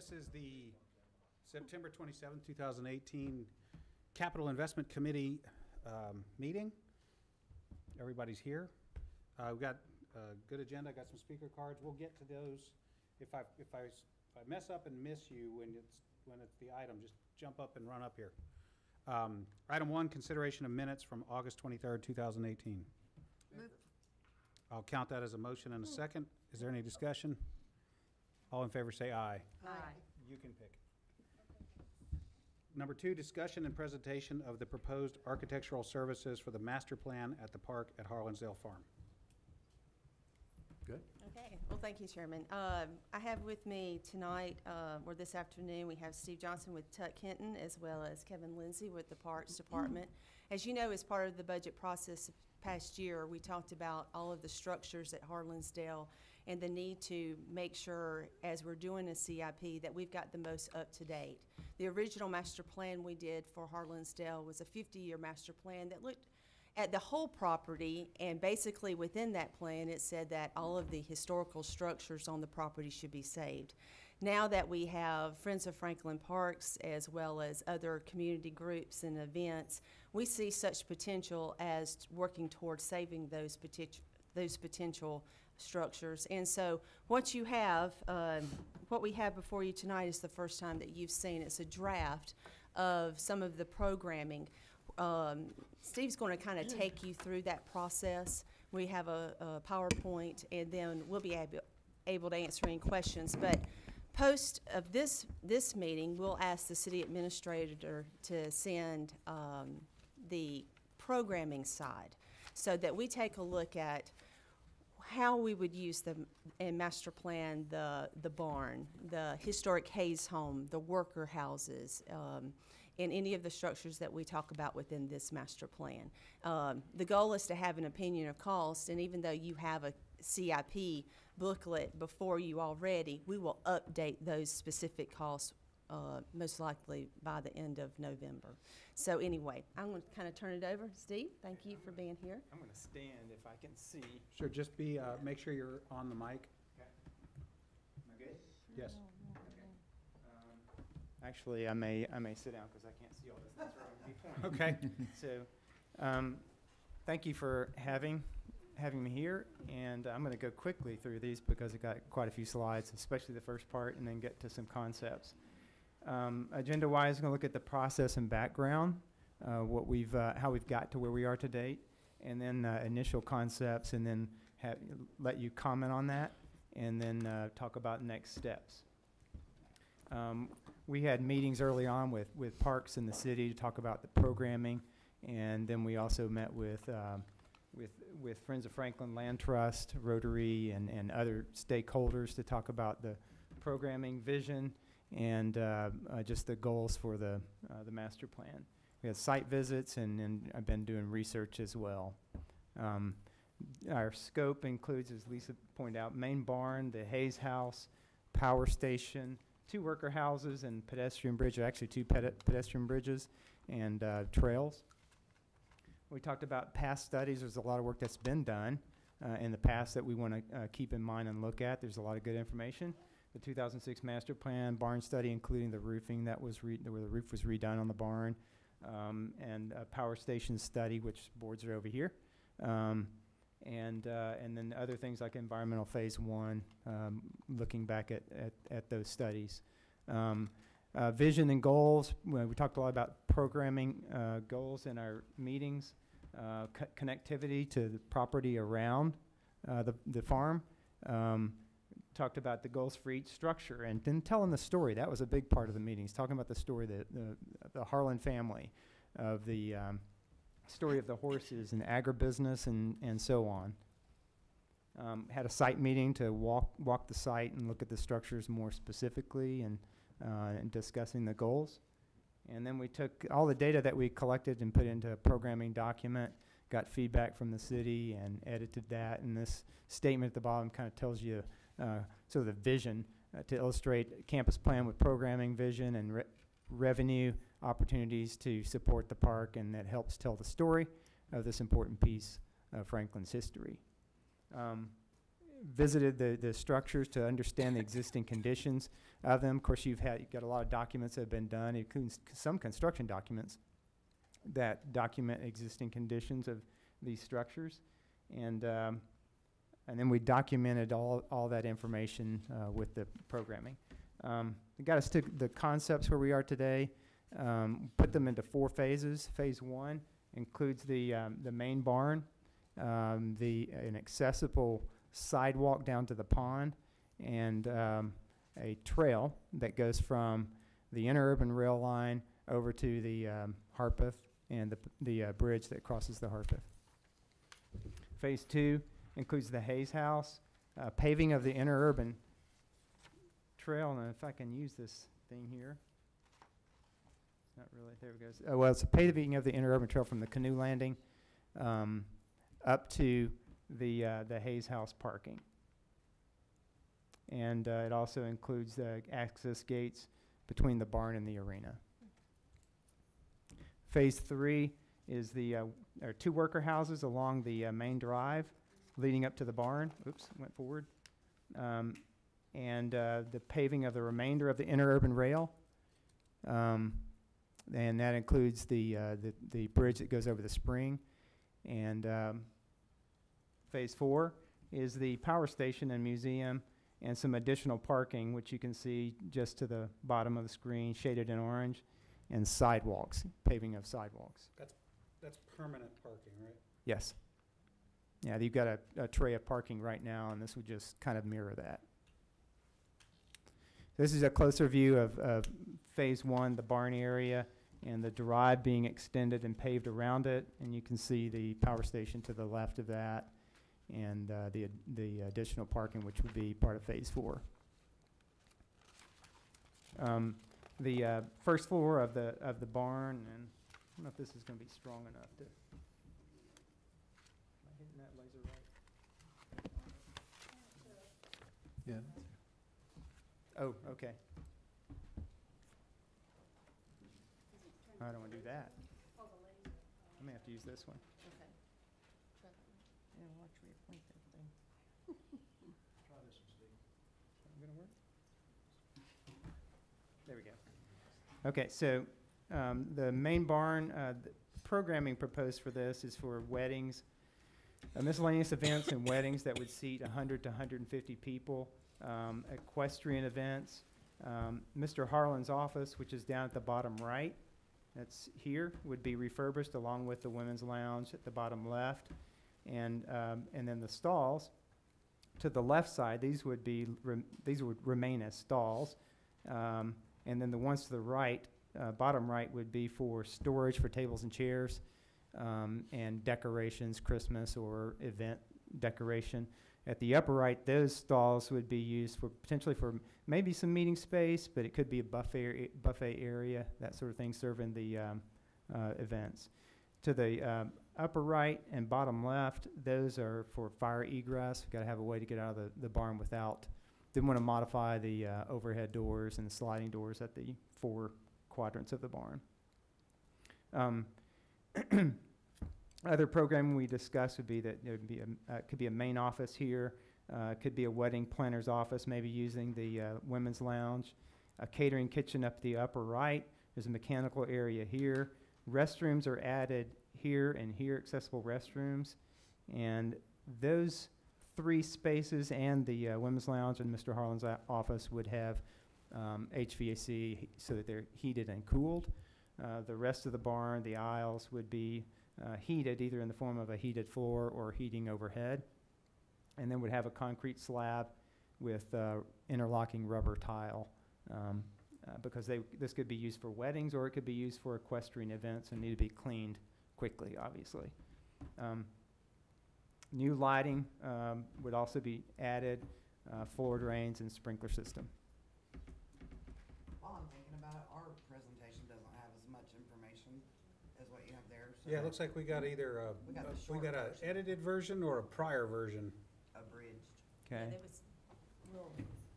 This is the September 27, 2018 Capital Investment Committee meeting. Everybody's here. We've got a good agenda. I got some speaker cards. We'll get to those. If I mess up and miss you when it's the item, just jump up and run up here. Item 1, consideration of minutes from August 23rd, 2018. Move. I'll count that as a motion and a second. Is there any discussion? All in favor say aye. Aye. You can pick. Number 2, discussion and presentation of the proposed architectural services for the master plan at the park at Harlansdale Farm. Good. Okay. Well, thank you, Chairman. I have with me tonight, or this afternoon, we have Steve Johnson with Tuck Hinton, as well as Kevin Lindsay with the Parks Department. As you know, as part of the budget process past year, we talked about all of the structures at Harlansdale and the need to make sure, as we're doing a CIP, that we've got the most up to date. The original master plan we did for Harlansdale was a 50-year master plan that looked at the whole property, and basically within that plan it said that all of the historical structures on the property should be saved. Now that we have Friends of Franklin Parks as well as other community groups and events, we see such potential as working towards saving those potential structures. And so what you have, what we have before you tonight is the first time that you've seen. It's a draft of some of the programming. Steve's going to kind of take you through that process. We have a PowerPoint, and then we'll be able to answer any questions. But post of this meeting, we'll ask the city administrator to send the programming side so that we take a look at how we would use the and master plan the barn, the historic Hayes home, the worker houses, and any of the structures that we talk about within this master plan. The goal is to have an opinion of cost, and even though you have a CIP booklet before you already, we will update those specific costs most likely by the end of November. So anyway, I'm going to kind of turn it over. Steve, thank you for being here. I'm going to stand if I can see. Sure, just be, make sure you're on the mic. Okay. Am I good? Yes. Okay. Actually, I may sit down because I can't see all this. That's where I'm going to be pointing. Okay. So, thank you for having me here, and I'm going to go quickly through these because I got quite a few slides, especially the first part, and then get to some concepts. Agenda-wise, I'm going to look at the process and background, what we've, how we've got to where we are to date, and then initial concepts, and then let you comment on that, and then talk about next steps. We had meetings early on with Parks in the city to talk about the programming, and then we also met with Friends of Franklin Land Trust, Rotary, and other stakeholders to talk about the programming vision and just the goals for the master plan. We had site visits, and I've been doing research as well. Our scope includes, as Lisa pointed out, main barn, the Hayes house, power station, 2 worker houses, and pedestrian bridge, actually 2 pedestrian bridges, and trails. We talked about past studies. There's a lot of work that's been done in the past that we want to keep in mind and look at. There's a lot of good information. The 2006 master plan, barn study, including the roofing that was where the roof was redone on the barn, and a power station study, which boards are over here, and then other things like environmental phase 1, looking back at those studies. Vision and goals. We talked a lot about programming goals in our meetings, connectivity to the property around the farm. Talked about the goals for each structure, and then telling the story. That was a big part of the meetings, talking about the story, the Harlan family, of the story of the horses and agribusiness and so on. Had a site meeting to walk the site and look at the structures more specifically and discussing the goals. And then we took all the data that we collected and put into a programming document, got feedback from the city and edited that. And this statement at the bottom kind of tells you sort of the vision to illustrate a campus plan with programming vision and revenue opportunities to support the park, and that helps tell the story of this important piece of Franklin's history. visited the structures to understand the existing conditions of them. Of course, you've got a lot of documents that have been done, including some construction documents that document existing conditions of these structures. And then we documented all that information with the programming. We got us to the concepts where we are today, put them into 4 phases. Phase 1 includes the main barn, an accessible sidewalk down to the pond, and a trail that goes from the interurban rail line over to the Harpeth and the bridge that crosses the Harpeth. Phase 2 includes the Hayes House, paving of the interurban trail. And if I can use this thing here. Not really, there it goes. Well, it's a paving of the interurban trail from the canoe landing up to the Hayes House parking. And it also includes access gates between the barn and the arena. Phase 3 is there are 2 worker houses along the main drive leading up to the barn. Oops, went forward. And the paving of the remainder of the interurban rail. And that includes the bridge that goes over the spring. And phase 4 is the power station and museum and some additional parking, which you can see just to the bottom of the screen, shaded in orange, and sidewalks, paving of sidewalks. That's permanent parking, right? Yes. Yeah, you've got a tray of parking right now, and this would just kind of mirror that. This is a closer view of phase 1, the barn area, and the drive being extended and paved around it. And you can see the power station to the left of that, and the additional parking, which would be part of phase 4. The first floor of the barn, and I don't know if this is going to be strong enough to. Am I hitting that laser right? Yeah. Oh, okay. I don't want to do that. I may have to use this one. Yeah, watch me point that thing. Try this one, Steve. Is that gonna work? There we go. Okay, so the main barn, the programming proposed for this is for weddings, miscellaneous events and weddings that would seat 100 to 150 people, equestrian events. Mr. Harlan's office, which is down at the bottom right, that's here, would be refurbished along with the women's lounge at the bottom left. And then the stalls to the left side, these would remain as stalls. And then the ones to the right, bottom right, would be for storage for tables and chairs and decorations, Christmas or event decoration. At the upper right, those stalls would be used for potentially for maybe some meeting space, but it could be a buffet area, that sort of thing, serving the events. To the upper right and bottom left, those are for fire egress. We've got to have a way to get out of the barn without. Didn't want to modify the overhead doors and the sliding doors at the 4 quadrants of the barn. Other programming we discussed would be that there would be could be a main office here, could be a wedding planner's office, maybe using the women's lounge, a catering kitchen up the upper right. There's a mechanical area here. Restrooms are added here and here, accessible restrooms. And those 3 spaces and the women's lounge and Mr. Harlan's office would have HVAC so that they're heated and cooled. The rest of the barn, the aisles, would be heated either in the form of a heated floor or heating overhead. And then would have a concrete slab with interlocking rubber tile because this could be used for weddings or it could be used for equestrian events and need to be cleaned quickly, obviously. New lighting would also be added, floor drains and sprinkler system. While I'm thinking about it, our presentation doesn't have as much information as what you have there. So Yeah, it looks like we got either We got the we short got an version. edited version or a prior version. abridged. Okay. And it was, well,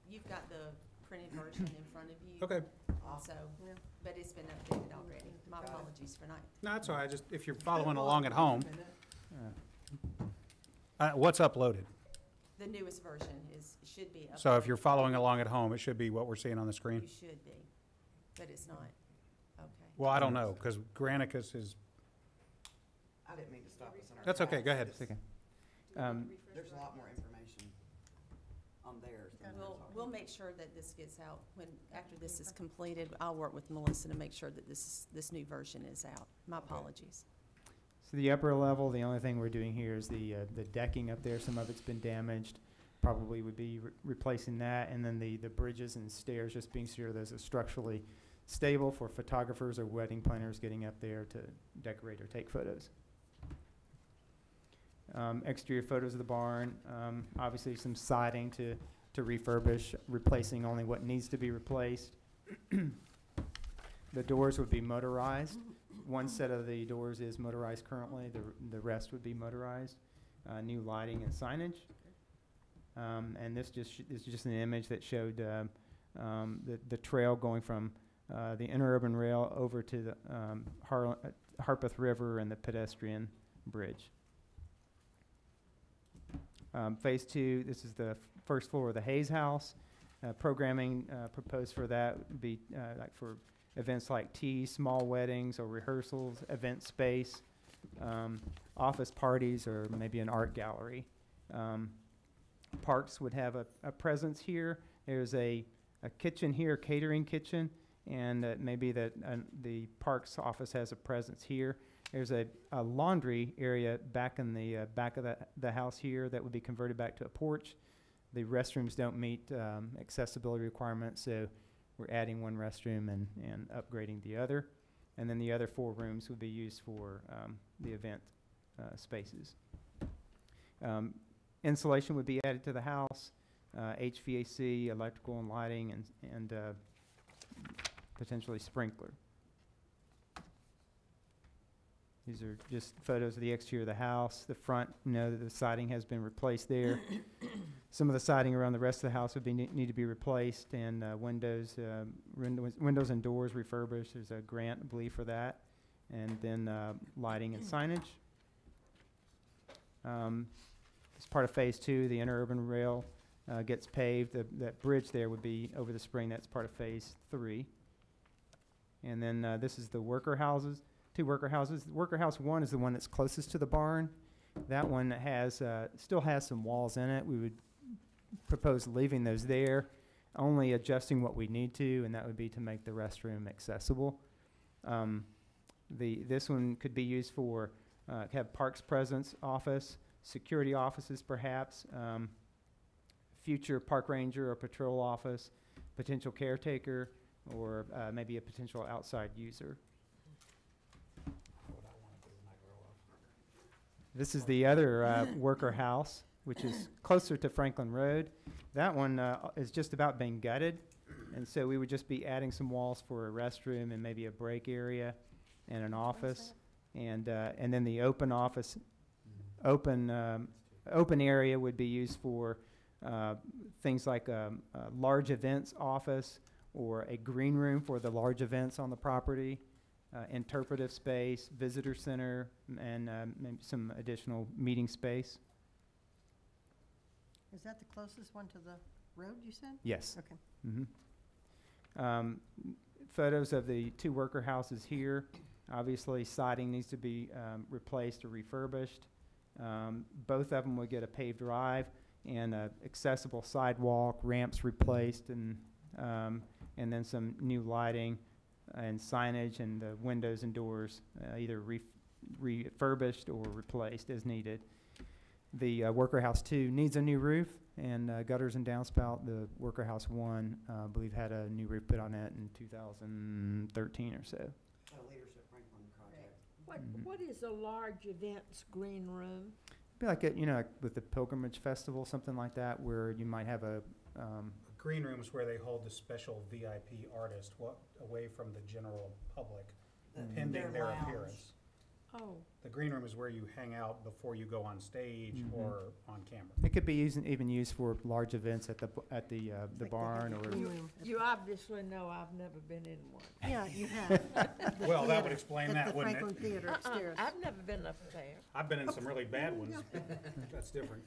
you've got the printed version in front of you. Okay, Also, but it's been updated already. My apologies for not. no, that's all right. Just if you're following along at home, Uh, what's uploaded? The newest version should be up. So if you're following along at home, it should be what we're seeing on the screen? You should be, but it's not. Okay. Well, I don't know, because Granicus is, I didn't mean to stop us in our. that's okay, go ahead. It's okay. There's a lot more information on theirs than ours are. We'll make sure that this gets out after this is completed. I'll work with Melissa to make sure that this new version is out. My apologies. So the upper level, the only thing we're doing here is the decking up there. Some of it's been damaged. Probably would be replacing that, and then the bridges and stairs, just being sure those are structurally stable for photographers or wedding planners getting up there to decorate or take photos. Exterior photos of the barn, obviously some siding to refurbish, replacing only what needs to be replaced. The doors would be motorized. One set of the doors is motorized currently, the rest would be motorized. New lighting and signage. And this is just an image that showed the trail going from the interurban rail over to the Harpeth River and the pedestrian bridge. Phase 2, this is the first floor of the Hayes House. Programming proposed for that would be like for events like tea, small weddings or rehearsals, event space, office parties, or maybe an art gallery. Parks would have a presence here. There's a kitchen here, catering kitchen, and maybe that the Parks office has a presence here. There's a laundry area back in the back of the house here that would be converted back to a porch. The restrooms don't meet accessibility requirements, so we're adding one restroom and upgrading the other. And then the other 4 rooms would be used for the event spaces. Insulation would be added to the house, HVAC, electrical and lighting, and potentially sprinkler. These are just photos of the exterior of the house. The front, the siding has been replaced there. Some of the siding around the rest of the house would need to be replaced, and windows and doors refurbished. There's a grant, I believe, for that. And then lighting and signage. As part of phase 2, the interurban rail gets paved. That bridge there would be over the spring. That's part of phase 3. And then this is the worker houses. 2 worker houses. Worker house 1 is the one that's closest to the barn. That one has still has some walls in it. We would propose leaving those there, only adjusting what we need to, and that would be to make the restroom accessible. This one could be used for have parks presence office, security offices perhaps, future park ranger or patrol office, potential caretaker, or maybe a potential outside user. This is the other worker house, which is closer to Franklin Road. That one is just about being gutted, and so we would just be adding some walls for a restroom and maybe a break area and an office, and then the open office, open area would be used for things like a large events office or a green room for the large events on the property. Interpretive space, visitor center, and maybe some additional meeting space. Is that the closest one to the road, you said? Yes. Okay. Mm-hmm. Photos of the 2 worker houses here. Obviously, siding needs to be replaced or refurbished. Both of them would get a paved drive and accessible sidewalk, ramps replaced, and then some new lighting and signage, and the windows and doors either refurbished or replaced as needed. The worker house 2 needs a new roof and gutters and downspout. The worker house 1, I believe, had a new roof put on it in 2013 or so. A Leadership Franklin project. What is a large events green room? Be like like with the Pilgrimage Festival, something like that, where you might have a Green room is where they hold the special VIP artist away from the general public, pending their lounge. appearance. Oh, The green room is where you hang out before you go on stage Mhm. or on camera. It could be even used for large events at the barn, or Green room. you obviously know I've never been in one. Yeah, you have. The Well, that would theater, explain at that, the wouldn't it? Franklin Theater upstairs. I've never been up there. I've been in some really bad ones. That's different.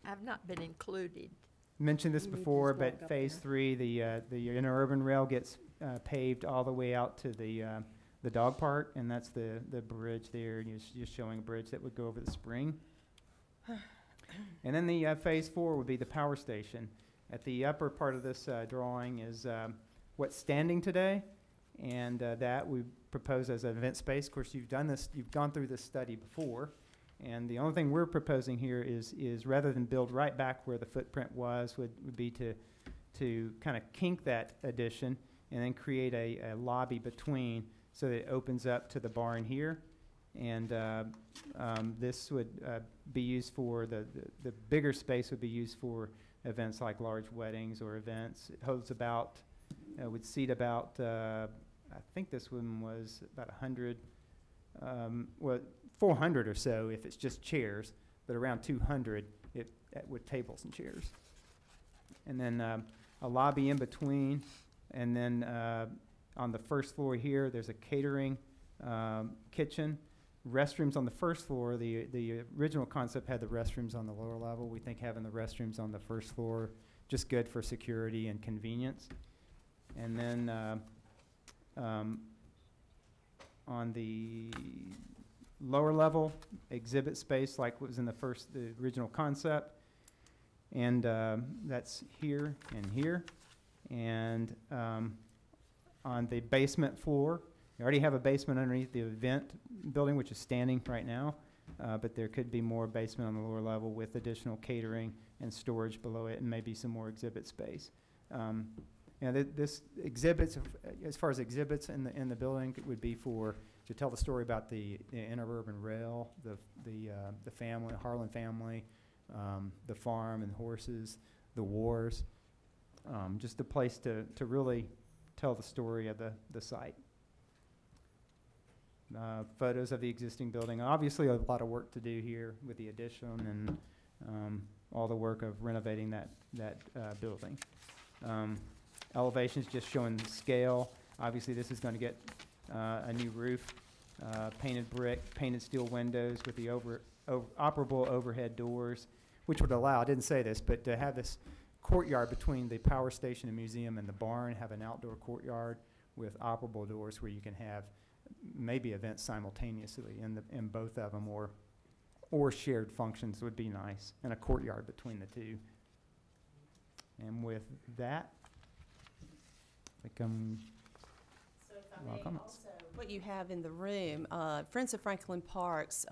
I've not been included. Mentioned this You need to before, just walk but up Phase there. 3, the interurban rail gets paved all the way out to the dog park, and that's the bridge there. You're just showing a bridge that would go over the spring. And then the Phase 4 would be the power station. At the upper part of this drawing is what's standing today, and that we propose as an event space. Of course, you've gone through this study before, and the only thing we're proposing here is rather than build right back where the footprint was, would be to kind of kink that addition and then create a lobby between so that it opens up to the barn here. And this would be used for, the bigger space would be used for events like large weddings or events. It holds about, would seat about, I think this one was about 100, well, 400 or so if it's just chairs, but around 200 with tables and chairs. And then a lobby in between, and then on the first floor here, there's a catering kitchen. Restrooms on the first floor. The original concept had the restrooms on the lower level. We think having the restrooms on the first floor just good for security and convenience. And then on the lower level, exhibit space like was in the original concept. And that's here and here. And on the basement floor, you already have a basement underneath the event building, which is standing right now, but there could be more basement on the lower level with additional catering and storage below it, and maybe some more exhibit space. This exhibits, as far as exhibits in the building, would be to tell the story about the interurban rail, the family, Harlan family, the farm and the horses, the wars, just a place to really tell the story of the site. Photos of the existing building. Obviously, a lot of work to do here with the addition and all the work of renovating that building. Elevations just showing the scale. Obviously, this is going to get a new roof, painted brick, painted steel windows with the operable overhead doors, which would allow, I didn't say this, but to have this courtyard between the power station and museum and the barn, have an outdoor courtyard with operable doors where you can have maybe events simultaneously in both of them, or shared functions would be nice, and a courtyard between the two. And with that, I think So if I Well, may comments. also, what you have in the room, Friends of Franklin Parks,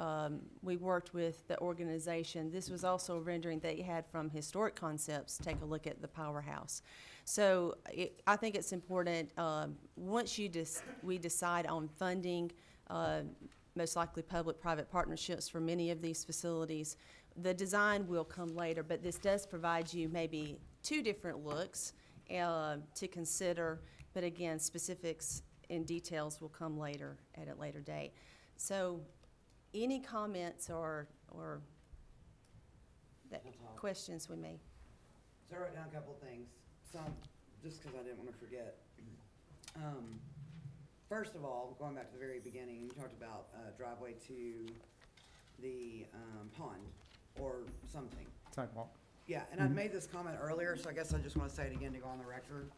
we worked with the organization. This was also a rendering they had from Historic Concepts. Take a look at the powerhouse. So I think it's important, once we decide on funding, most likely public-private partnerships for many of these facilities, the design will come later, but this does provide you maybe 2 different looks to consider, but again, specifics and details will come later at a later date. So any comments or that That's all. questions we may? So I wrote down a couple of things, some, just because I didn't want to forget. First of all, going back to the very beginning, you talked about driveway to the pond or something. sidewalk. Yeah, and I'd made this comment earlier, so I guess I just want to say it again to go on the record.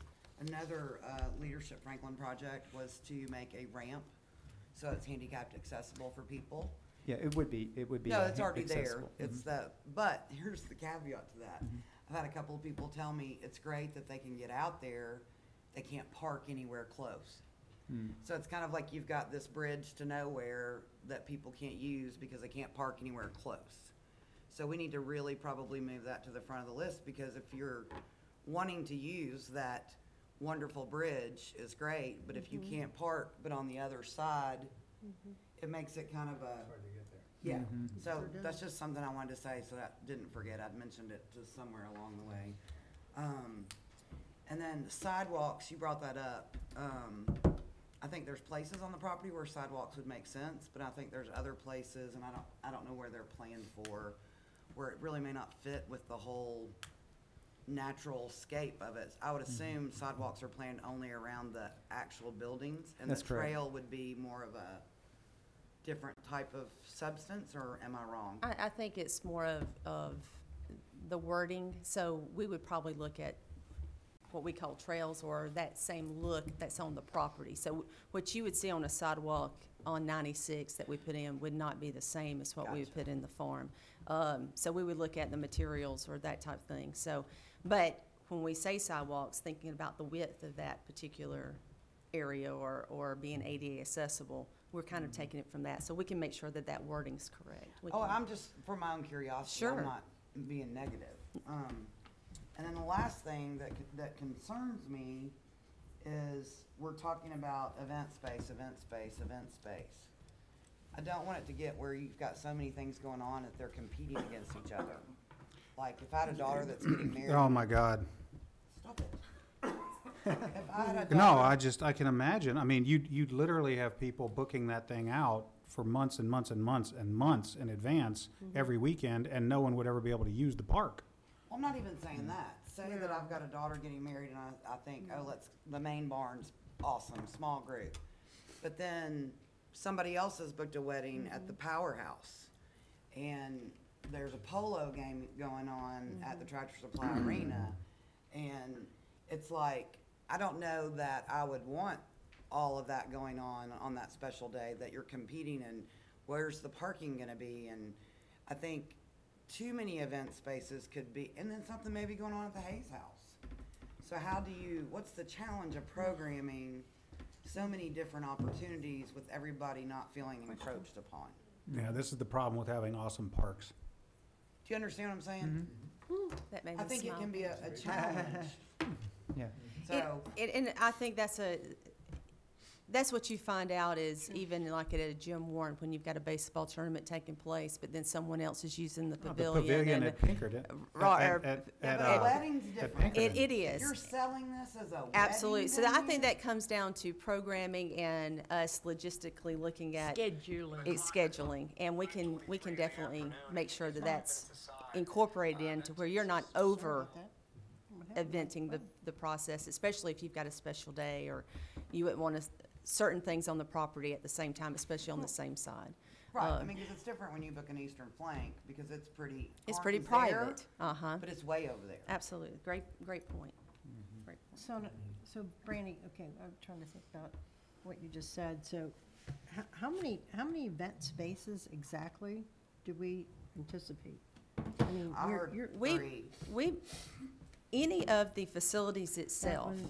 Another Leadership Franklin project was to make a ramp so it's handicapped accessible for people. Yeah, it would be. No, it's already there. accessible. It's but here's the caveat to that. I've had a couple of people tell me it's great that they can get out there, they can't park anywhere close. So it's kind of like you've got this bridge to nowhere that people can't use because they can't park anywhere close. So we need to really probably move that to the front of the list, because if you're wanting to use that wonderful bridge, is great, but if you can't park but on the other side, it makes it kind of a yeah. So Sure does. that's just something I wanted to say, so that didn't forget. I'd mentioned it just somewhere along the way. And then sidewalks, you brought that up. I think there's places on the property where sidewalks would make sense, but I think there's other places, and I don't know where they're planned for, where it really may not fit with the whole natural scape of it. I would assume sidewalks are planned only around the actual buildings, and That's the correct. trail would be more of a different type of substance, or am I wrong? I think it's more of the wording, so we would probably look at what we call trails or that same look that's on the property. So what you would see on a sidewalk on 96 that we put in would not be the same as what we would Gotcha. put in the farm. So we would look at the materials or that type of thing. So, but when we say sidewalks, thinking about the width of that particular area or being ADA accessible, we're kind of taking it from that. So we can make sure that that wording's correct. We Oh, can- I'm just, for my own curiosity, Sure. I'm not being negative. And then the last thing that concerns me is we're talking about event space, event space, event space. I don't want it to get where you've got so many things going on that they're competing against each other. Like, if I had a daughter that's getting married. Oh, my God. Stop it. If I had a No, daughter. I can imagine. I mean, you'd literally have people booking that thing out for months and months and months and months in advance every weekend, and no one would ever be able to use the park. I'm not even saying that. Say that I've got a daughter getting married and I think, oh, the main barn's awesome, small group. But then somebody else has booked a wedding at the Powerhouse. And there's a polo game going on at the Tractor Supply Arena. And it's like, I don't know that I would want all of that going on that special day, that you're competing and where's the parking gonna be? And I think too many event spaces could be, and then something maybe going on at the Hayes House. So what's the challenge of programming so many different opportunities with everybody not feeling encroached upon? Yeah, this is the problem with having awesome parks. Do you understand what I'm saying? That made I me think it smile. can be a challenge. Yeah. So, And I think that's what you find out is even like at a Jim Warren, when you've got a baseball tournament taking place, but then someone else is using the The pavilion. pavilion and at Pinkerton. Right, at- or- at- yeah, at, but a uh, wedding's different. Pinkerton. It You're is, selling this as a wedding absolutely. So I venue? think that comes down to programming and us logistically looking at Scheduling. it's scheduling. And we can definitely make sure that that's incorporated into where you're not over eventing the process, especially if you've got a special day or you wouldn't want certain things on the property at the same time, especially on the same side. Right, I mean, 'cause it's different when you book an Eastern Flank, because it's pretty. It's pretty parking's there, private. Uh-huh, But it's way over there. absolutely. Great point. Great point. So Brandy, okay, I'm trying to think about what you just said. So how many event spaces exactly do we anticipate? I mean, I you're- heard you're- three. Any of the facilities itself, one-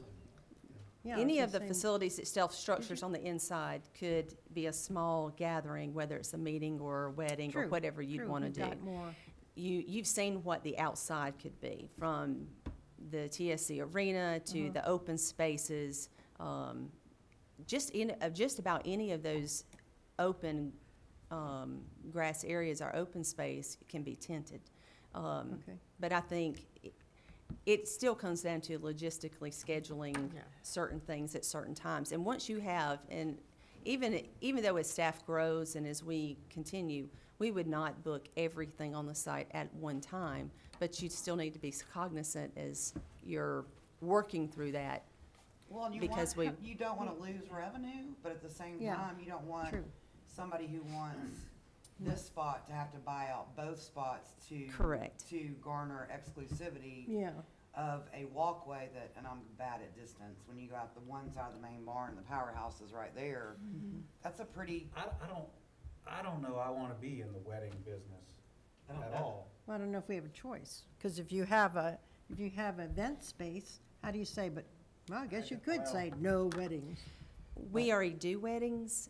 yeah, I any was of the gonna say- facilities itself, structures on the inside could be a small gathering, whether it's a meeting or a wedding or True, whatever you'd true, want to we've do. got more. You've seen what the outside could be, from the TSC Arena to the open spaces. Just about any of those open grass areas or open space can be tented. Okay. But I think it still comes down to logistically scheduling Yeah. certain things at certain times. And once you have, and even though as staff grows and as we continue, we would not book everything on the site at one time, but you still need to be cognizant as you're working through that. Well, and because you don't wanna lose revenue, but at the same Yeah, time, you don't want true. somebody who wants this spot to have to buy out both spots to. Correct. To garner exclusivity. Yeah, Of a walkway that, and I'm bad at distance, when you go out the one side of the main barn, the Powerhouse is right there. That's a pretty, I don't know I want to be in the wedding business at all. well, I don't know if we have a choice, because if you have event space, how do you say, but, well, I guess you could say no weddings. We already do weddings.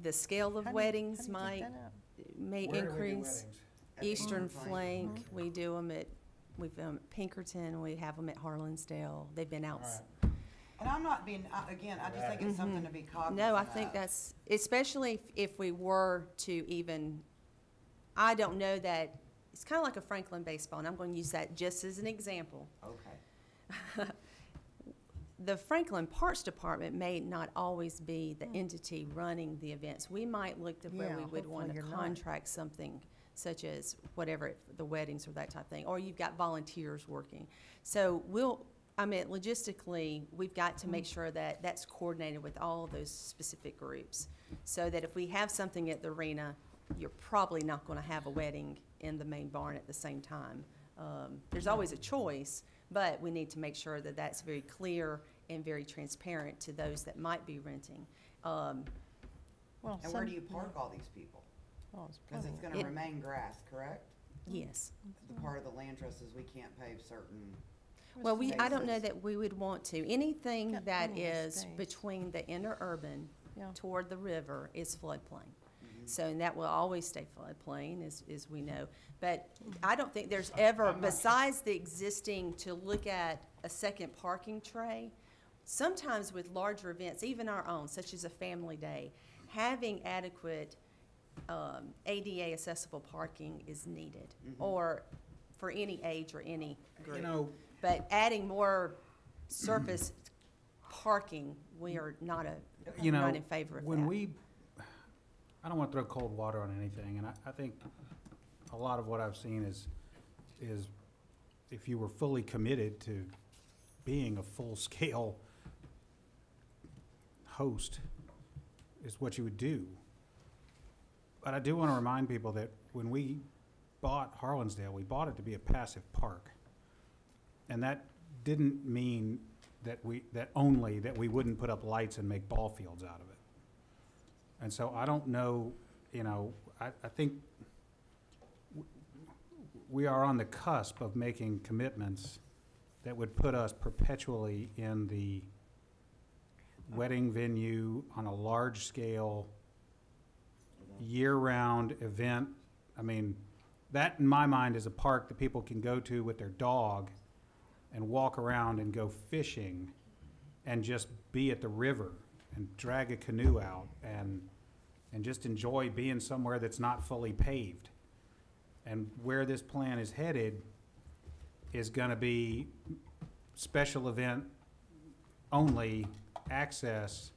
The scale of How do you- weddings how do you might, take that out? may Where do we do increase. weddings? At the Eastern Eastern Flank, we do them we've at Pinkerton, we have them at Harlansdale. They've been out. All right. and I'm not being, again, I just think it's something to be cognizant No, I of. think that's, especially if we were to even, I don't know that, it's kind of like a Franklin baseball, and I'm going to use that just as an example. Okay. The Franklin Parks Department may not always be the entity running the events. We might look to where Yeah, we would want to hopefully you're not. contract something such as whatever, the weddings or that type of thing, or you've got volunteers working. So logistically, we've got to make sure that that's coordinated with all of those specific groups. So that if we have something at the arena, you're probably not going to have a wedding in the main barn at the same time. There's always a choice, but we need to make sure that that's very clear and very transparent to those that might be renting. Well, And where do you park all these people? Well, it's Because it's probably- gonna remain grass, correct? Yes. The part of the land trust is we can't pave certain, Well, I don't know spaces. that we would want to. Anything Got that plenty of is space. between the interurban Yeah. toward the river is floodplain. So, and that will always stay floodplain, as we know. But I don't think there's ever, besides the existing, to look at a second parking tray, sometimes with larger events, even our own, such as a family day, having adequate ADA accessible parking is needed, or for any age or any You group. know, But adding more surface parking, we are not you know, not in favor of that. when we, I don't want to throw cold water on anything, and I think a lot of what I've seen is if you were fully committed to being a full-scale host, is what you would do. But I do want to remind people that when we bought Harlansdale, we bought it to be a passive park. And that didn't mean that we wouldn't put up lights and make ball fields out of it. And so I don't know, you know, I think we are on the cusp of making commitments that would put us perpetually in the wedding venue on a large scale, year-round event. I mean, that in my mind is a park that people can go to with their dog and walk around and go fishing and just be at the river and drag a canoe out and just enjoy being somewhere that's not fully paved. And where this plan is headed is gonna be special event only access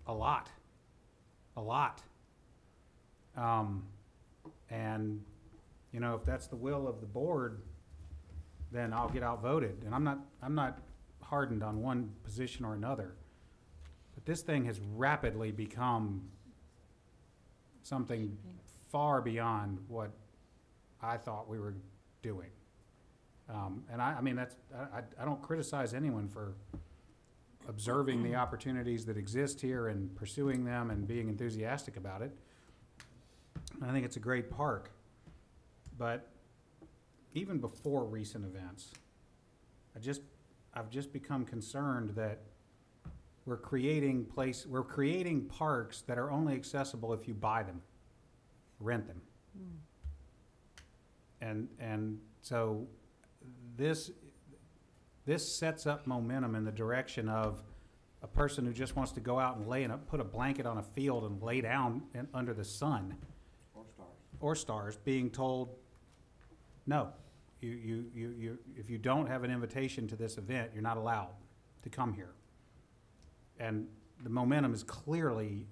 a lot. And, you know, if that's the will of the board, then I'll get outvoted. And I'm not hardened on one position or another. But this thing has rapidly become something far beyond what I thought we were doing. And I mean, I don't criticize anyone for observing the opportunities that exist here and pursuing them and being enthusiastic about it. I think it's a great park. But even before recent events, I've just become concerned that we're creating parks that are only accessible if you buy them, rent them. And so this sets up momentum in the direction of a person who just wants to go out and put a blanket on a field and lay down under the sun. Or stars, being told, no, if you don't have an invitation to this event, you're not allowed to come here. And the momentum is clearly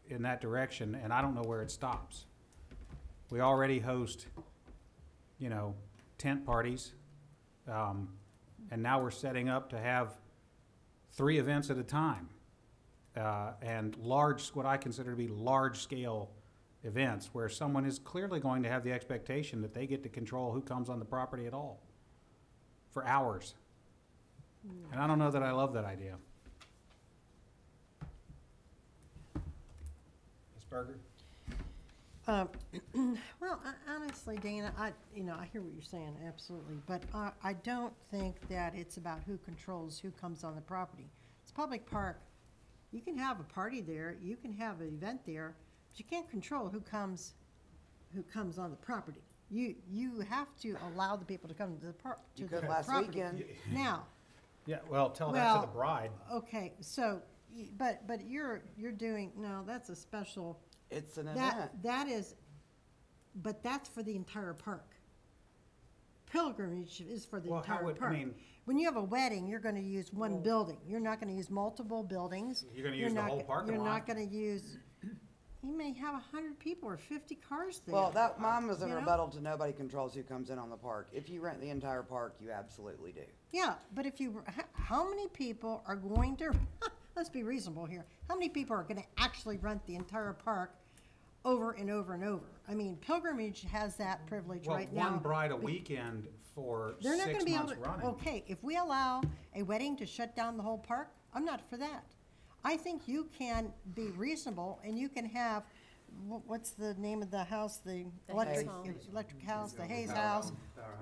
in that direction, and I don't know where it stops. We already host, you know, tent parties, and now we're setting up to have 3 events at a time, and what I consider to be large-scale events where someone is clearly going to have the expectation that they get to control who comes on the property at all for hours. And I don't know that I love that idea. Ms. Berger? Well, honestly, Dana, I hear what you're saying, absolutely, but I don't think that it's about who controls who comes on the property. It's a public park. You can have a party there, you can have an event there, but you can't control who comes on the property. You have to allow the people to come to the property. you could last weekend. Now, Yeah, well, tell that to the Well, bride. okay, so, but you're doing, no, that's a special. It's an event. That is, but that's for the entire park. Pilgrimage is for the Well, how entire would- I park. mean- When you have a wedding, you're gonna use one building. You're not gonna use multiple buildings. You're gonna use the not whole go- parking You're lot. not gonna use, you may have 100 people or 50 cars there. Well, that, mine was in You know? rebuttal to nobody controls who comes in on the park. If you rent the entire park, you absolutely do. Yeah, but if you, how many people are going to, let's be reasonable here. How many people are gonna actually rent the entire park over and over and over. I mean, Pilgrimage has that privilege Well, right now. one bride a weekend for They're not 6 gonna be able months to, running. okay, if we allow a wedding to shut down the whole park, I'm not for that. I think you can be reasonable and you can have, what's the name of the house, the The electric, Hayes Home. electric house, the Hayes House,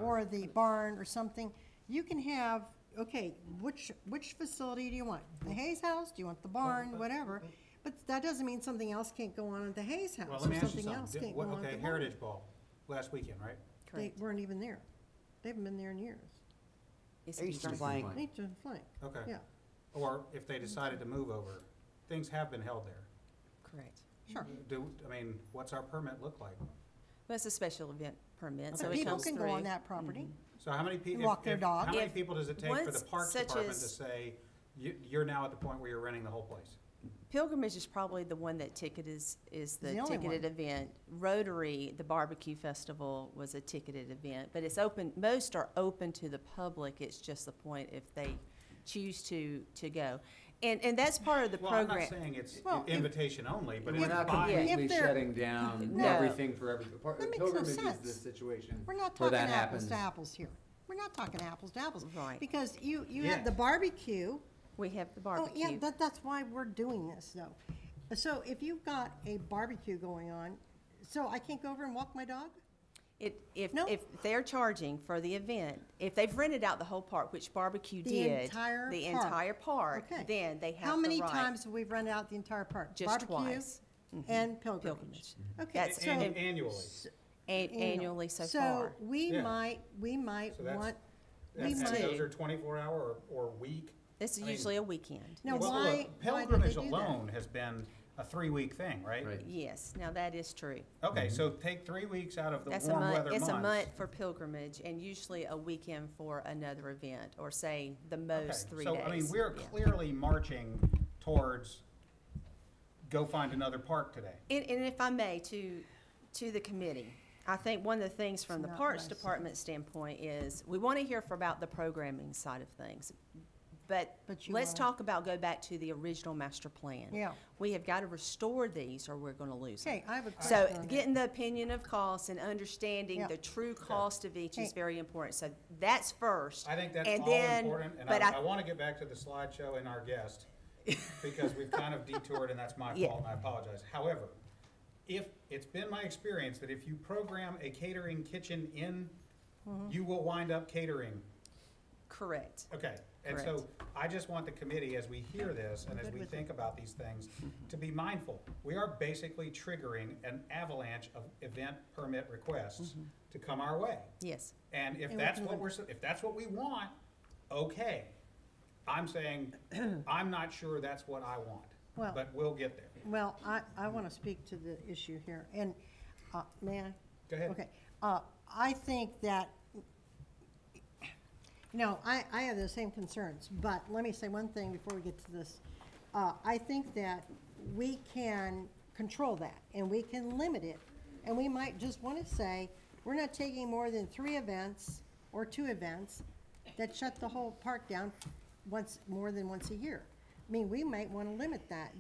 or the barn or something. You can have, okay, which facility do you want? The Hayes House, do you want the barn, whatever? But that doesn't mean something else can't go on at the Hayes Well, House, let me or ask you something else something. can't go on at Okay, the barn. Heritage Ball, last weekend, right? They Correct. weren't even there. They haven't been there in years. It's Eastern Eastern. Flank. Eastern Flank, Okay. yeah, Or if they decided to move over, things have been held there. Correct. sure. What's our permit look like? Well, it's a special event permit, so But it people comes can through. go on that property. So how many people? And walk their dog. How many If people does it take for the once Parks such Department to as- say, you're now at the point where you're renting the whole place? Pilgrimage is probably the one that is the The only ticketed one. event. Rotary, the barbecue festival was a ticketed event, but it's open, most are open to the public. It's just the point if they choose to go. And that's part of the Well, I'm not program. saying it's Well, if- invitation only, but We're it's not by. Yeah. completely If they're- shutting down No. everything for every, That makes no pilgrimage is sense. the situation We're not where talking that apples to happens. apples here. We're not talking apples to apples. Right. Because you Yeah. have the barbecue. We have the Oh, barbecue. yeah, that's why we're doing this, though. So if you've got a barbecue going on, so I can't go over and walk my dog? If No. they're charging for the event, if they've rented out the whole park, which barbecue The did. entire The park. entire park, Okay. then they have How the many right. times have we rented out the entire park? Just Barbecue twice. and pilgrimage. Pilgrimage. Okay, That's- so. Annually. Annually so So far. we Yeah. might So that's- want, We And might. those are 24-hour or week. It's I mean- usually a weekend. Now, Yes. Well, why- look, why did they Pilgrimage do that? alone has been a 3-week thing, right? Right. Yes, now that is true. Okay, so take 3 weeks out of the That's a warm month, weather months. it's a month for pilgrimage and usually a weekend for another event, or say the most 3 days. So, I mean, we're Yeah. clearly marching towards go find another park today. And if I may, to the committee, I think one of the things from It's the not Parks nice. Department standpoint is, we want to hear about the programming side of things. But But you let's wanna- talk about, go back to the original master plan. Yeah. We have got to restore these or we're going to lose them. okay, I have a question So on that. getting the opinion of costs and understanding Yeah. the true cost of each is Hey. very important. So that's first. I think that's And all then- important, and but I want to get back to the slideshow and our guest, because we've kind of detoured, and that's my Yeah. fault, and I apologize. However, it's been my experience that if you program a catering kitchen in, Mm-hmm. you will wind up catering. Correct. Okay, and so I just want the committee, as we hear this and as Good we with think about these things, to be mindful. We are basically triggering an avalanche of event permit requests to come our way. Yes. And if And we that's can what limit- if that's what we want, okay. I'm saying, I'm not sure that's what I want, Well- but we'll get there. Well, I want to speak to the issue here, and, may I? Go ahead. Okay, I think that, I have the same concerns, but let me say one thing before we get to this. I think that we can control that, and we can limit it, and we might just want to say, we're not taking more than 3 events or 2 events that shut the whole park down more than once a year. I mean, we might want to limit that.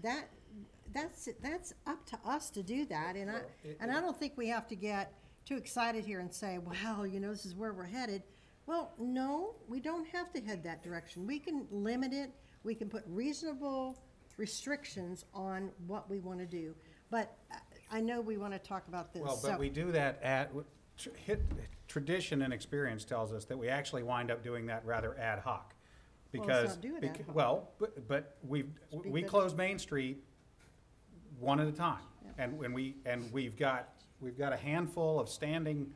That's up to us to do that, and I don't think we have to get too excited here and say, well, this is where we're headed. Well, no, we don't have to head that direction. We can limit it, we can put reasonable restrictions on what we want to do. But I know we want to talk about this, Well, so. but we do that tradition and experience tells us that we actually wind up doing that rather ad hoc. Well, let's Because, not do it ad hoc. well, but we good. close Main Street one at a time. And we've got a handful of standing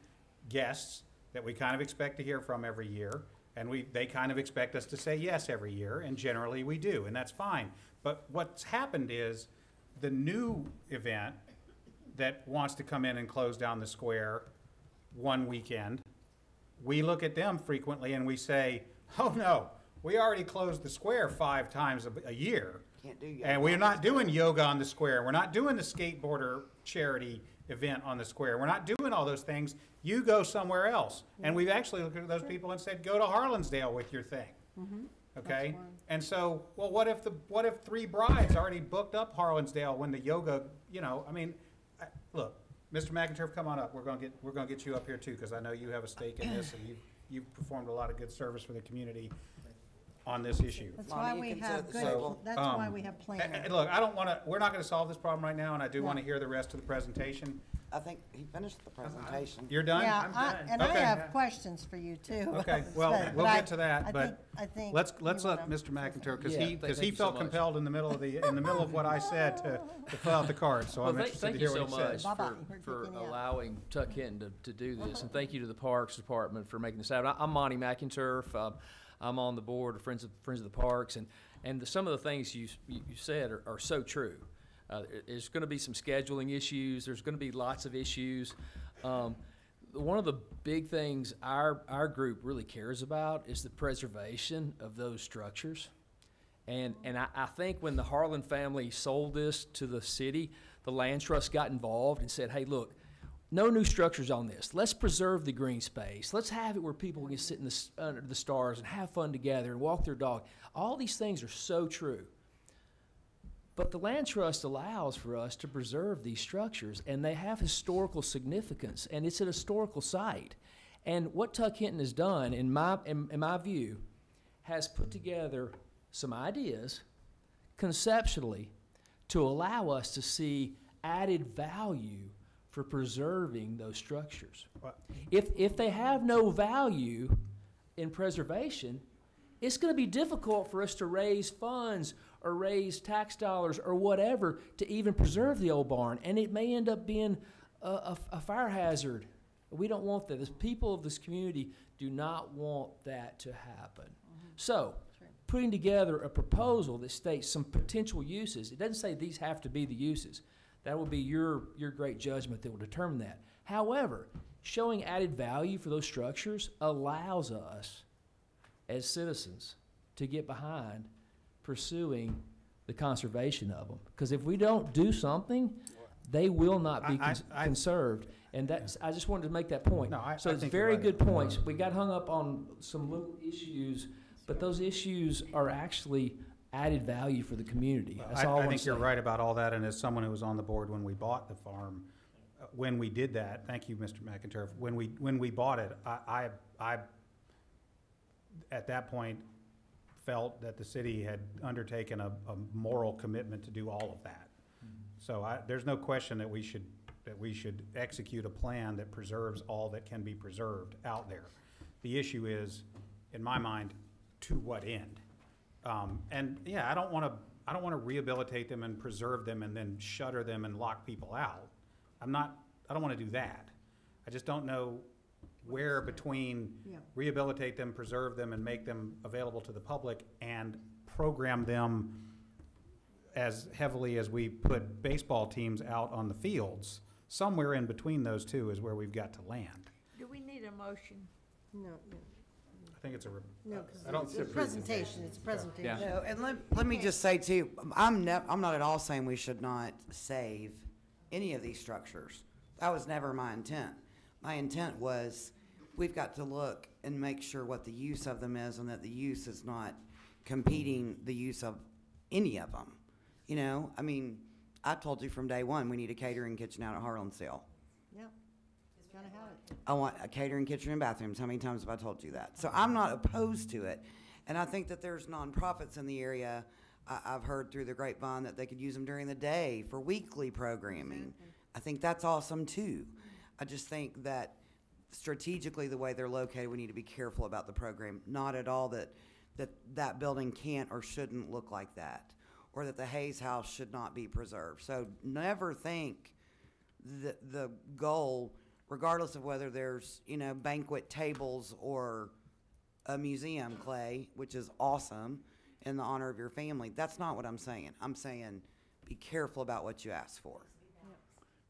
guests that we kind of expect to hear from every year. And they kind of expect us to say yes every year, and generally we do, and that's fine. But what's happened is the new event that wants to come in and close down the square one weekend, we look at them frequently and we say, oh no, we already closed the square 5 times a year. Can't do yoga And we're on not the doing yoga on the square. We're not doing the skateboarder charity event on the square. We're not doing all those things. You go somewhere else. And we've actually looked at those people and said, go to Harlansdale with your thing. Okay? fine. And so, well, what if 3 brides already booked up Harlansdale when the yoga, look, Mr. McInturf, come on up. We're gonna get you up here too, because I know you have a stake in this, and you've performed a lot of good service for the community on this issue. That's Lonnie, why you we can have sit good, at the table. that's why Um, we have And planners. look, we're not gonna solve this problem right now, and I do wanna hear the rest of the presentation. I think he finished the presentation. You're done? Yeah, I'm done. and I Okay. have questions for you too. Okay, well, But we'll I- get to that, but I think let's you let wanna- Mr. McInturf, because Yeah, he, thank- because thank he you so felt much. compelled in the middle of what I said to fill out the card, so Well, I'm interested to thank you hear so what he says. much Bye-bye. We're for kicking you out. allowing Tuck Hinton to do this, and thank you to the Parks Department for making this happen. I'm Monty McInturf. I'm on the board of Friends of the Parks, and some of the things you said are so true. There's going to be some scheduling issues. There's going to be lots of issues. One of the big things our group really cares about is the preservation of those structures. And I think when the Harlan family sold this to the city, the land trust got involved and said, hey, look, no new structures on this. Let's preserve the green space. Let's have it where people can sit under the stars and have fun together and walk their dog. All these things are so true. But the land trust allows for us to preserve these structures, and they have historical significance, and it's an historical site. And what Tuck Hinton has done, in my view, has put together some ideas conceptually to allow us to see added value for preserving those structures. Well- If they have no value in preservation, it's going to be difficult for us to raise funds or raise tax dollars or whatever to even preserve the old barn, and it may end up being a fire hazard. We don't want that. The people of this community do not want that to happen. So, putting together a proposal that states some potential uses, it doesn't say these have to be the uses. That will be your great judgment that will determine that. However, showing added value for those structures allows us as citizens to get behind pursuing the conservation of them. Because if we don't do something, they will not be conserved. And that's, I just wanted to make that point. No, I So it's think you're very right. good points. We got hung up on some little issues, but those issues are actually added value for the community. That's all I I want to think say. you're right about all that, and as someone who was on the board when we bought the farm, when we did that, thank you, Mr. McInturf, when we bought it, I at that point felt that the city had undertaken a moral commitment to do all of that. So there's no question that we should execute a plan that preserves all that can be preserved out there. The issue is, in my mind, to what end? And yeah, I don't want to rehabilitate them and preserve them and then shutter them and lock people out. I don't want to do that. I just don't know where between Yeah. rehabilitate them, preserve them, and make them available to the public and program them as heavily as we put baseball teams out on the fields. Somewhere in between those two is where we've got to land. Do we need a motion? No, I think it's a, no, because I don't- it's a presentation, it's a presentation. No, and let me just say too, I'm not at all saying we should not save any of these structures. That was never my intent. My intent was, we've got to look and make sure what the use of them is and that the use is not competing the use of any of them. You know, I mean, I told you from day one, we need a catering kitchen out at Harlansdale. Yeah, gotta have it. I want a catering kitchen and bathrooms. How many times have I told you that? So I'm not opposed to it. And I think that there's nonprofits in the area. I've heard through the grapevine that they could use them during the day for weekly programming. I think that's awesome too. I just think that strategically, the way they're located, we need to be careful about the program. Not at all that building can't or shouldn't look like that, or that the Hayes House should not be preserved. So never think the goal, regardless of whether there's, banquet tables or a museum, Clay, which is awesome, in the honor of your family. That's not what I'm saying. I'm saying be careful about what you ask for.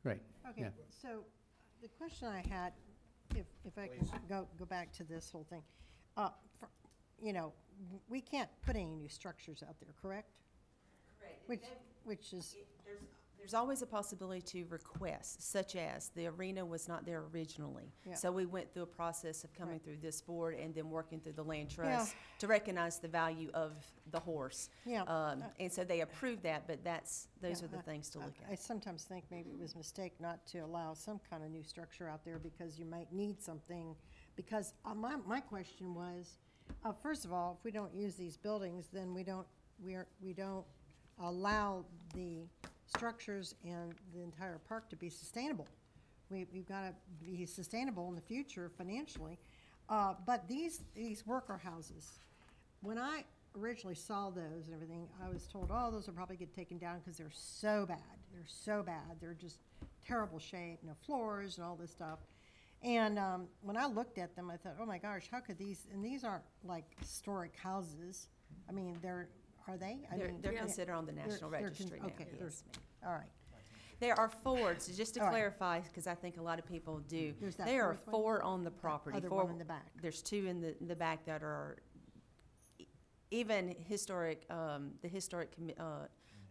Right. Okay, Yeah. so the question I had, if I can go back to this whole thing. We can't put any new structures out there, correct? Correct. Which is, There's There's always a possibility to request, such as the arena was not there originally. Yeah. So we went through a process of coming Right. through this board and then working through the land Yeah. trust to recognize the value of the horse. Yeah. And so they approved that, but those Yeah, are the things to look I at. sometimes think maybe it was a mistake not to allow some kind of new structure out there because you might need something. Because my question was, first of all, if we don't use these buildings, then we don't allow the structures and the entire park to be sustainable. We've got to be sustainable in the future financially. But these worker houses, when I originally saw those and everything, I was told, oh, those will probably get taken down because they're so bad. They're so bad. They're just terrible shape, no floors and all this stuff. And when I looked at them, I thought, oh my gosh, how could these, and these aren't like historic houses. I mean, are they? I mean, They're yeah. considered on the National they're Registry now, okay, yes, ma'am. All right. There are four, so just to All right. clarify, because I think a lot of people do. There's that There are fourth one? four on the property. Other four- one in the back. There's two in the back that are, even historic, the Historic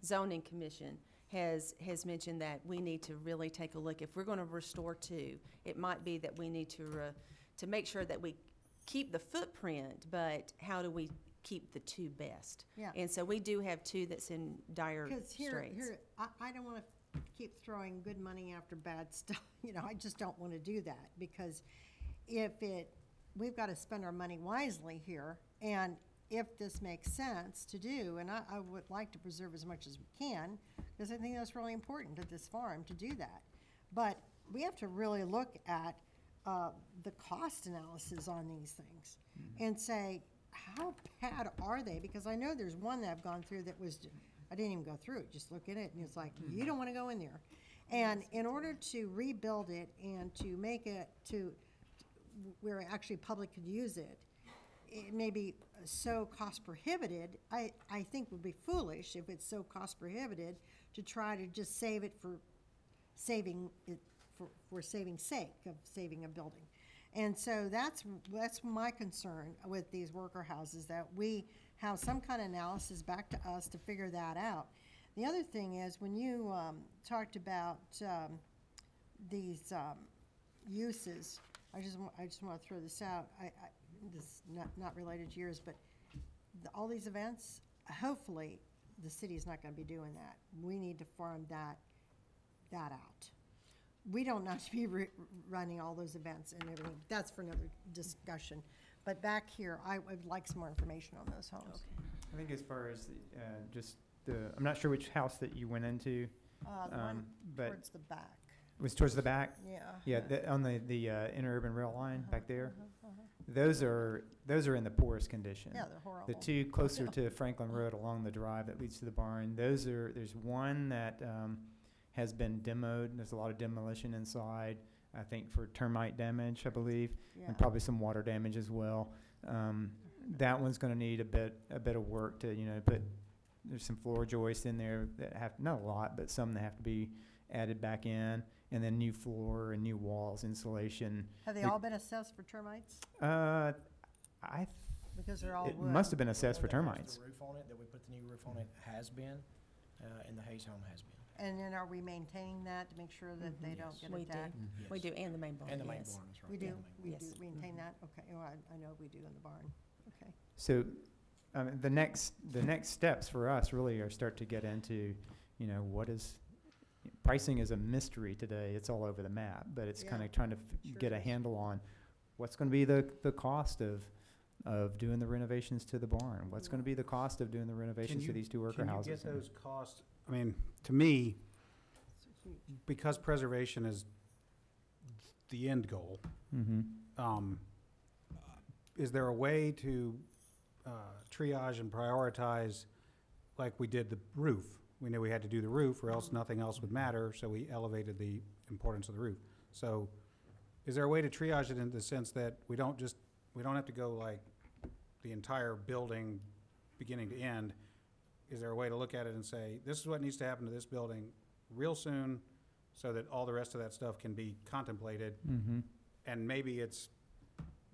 Zoning Commission has mentioned that we need to really take a look. If we're going to restore two, it might be that we need to make sure that we keep the footprint, but how do we keep the two best? Yeah. And so we do have two that's in dire Because straits. I don't want to keep throwing good money after bad stuff. I just don't want to do that because we've got to spend our money wisely here. And if this makes sense to do, and I would like to preserve as much as we can, because I think that's really important at this farm to do that. But we have to really look at the cost analysis on these things and say, how bad are they? Because I know there's one that I've gone through that was, I didn't even go through it, just look at it, and it's like, you don't want to go in there. And in order to rebuild it and to make it to where actually public could use it, it may be so cost prohibited, I think would be foolish if it's so cost prohibited to try to just save it for saving it, for saving sake of saving a building. And so that's my concern with these worker houses, that we have some kind of analysis back to us to figure that out. The other thing is, when you talked about these uses, I just want to throw this out. This is not related to yours, but all these events, hopefully, the city's not going to be doing that. We need to farm that out. We don't have to be running all those events and everything. That's for another discussion. But back here, I would like some more information on those homes. I think as far as I'm not sure which house that you went into. The one but towards the back. it was towards the back. Yeah. Yeah, on the interurban rail line back there. Those are in the poorest condition. Yeah, they're horrible. The two closer to Franklin Road along the drive that leads to the barn, there's one that has been demoed. There's a lot of demolition inside, I think for termite damage, I believe, Yeah. and probably some water damage as well. That one's gonna need a bit of work to, there's some floor joists in there that have, not a lot, but some that have to be added back in, and then new floor and new walls, insulation. Have they The- all been assessed for termites? Because they're all It wood. must have been assessed for The one that has termites. The roof on it, that we put the new roof on it, has been, and the Hayes home has been. And then are we maintaining that to make sure that they don't get We do. attacked? We do, and the main barn, And the main yes. barn is right. We do, Yeah. we Yes. do maintain that? Okay, well, I know we do in the barn, okay. So, the next steps for us really are start to get into, what is, pricing is a mystery today. It's all over the map, but it's kind Yeah, of trying to sure get a is. handle on what's going to be the cost of doing the renovations to the barn. What's going to be the cost of doing the renovations to these two worker houses? Can you get those costs, I mean, to me, because preservation is the end goal, Mm-hmm. is there a way to triage and prioritize like we did the roof? We knew we had to do the roof or else nothing else would matter, so we elevated the importance of the roof. So is there a way to triage it in the sense that we don't have to go like the entire building beginning to end? Is there a way to look at it and say, this is what needs to happen to this building real soon so that all the rest of that stuff can be contemplated? Mm-hmm. And maybe it's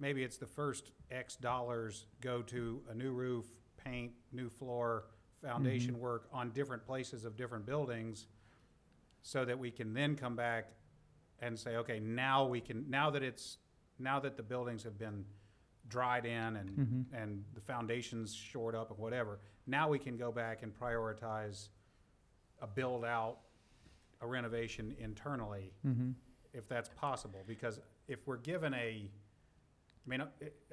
the first X dollars go to a new roof, paint, new floor, foundation work on different places of different buildings, so that we can then come back and say, okay, now that the buildings have been dried in and the foundations shored up and whatever, now we can go back and prioritize a build-out, a renovation internally, if that's possible. Because if we're given a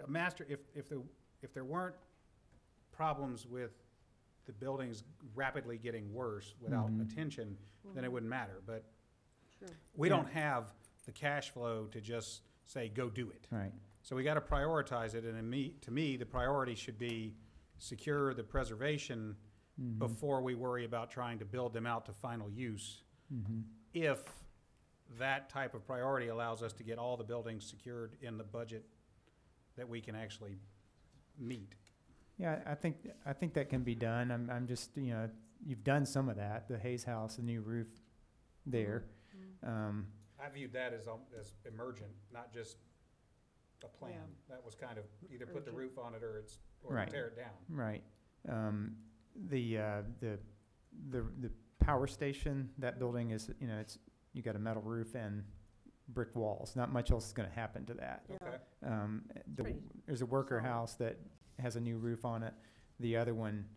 master, if there weren't problems with the buildings rapidly getting worse without attention, then it wouldn't matter. But we don't have the cash flow to just say, go do it. Right. So we gotta prioritize it, and to me, the priority should be secure the preservation before we worry about trying to build them out to final use. If that type of priority allows us to get all the buildings secured in the budget that we can actually meet. Yeah, I think that can be done. I'm just, you know, you've done some of that, the Hayes House, the new roof there. I viewed that as emergent, not just a plan. Yeah. That was kind of either put the roof on it or Right. tear it down. Right. The power station, that building is, you know, you got a metal roof and brick walls. Not much else is gonna happen to that. Okay. There's a worker house that has a new roof on it. The other one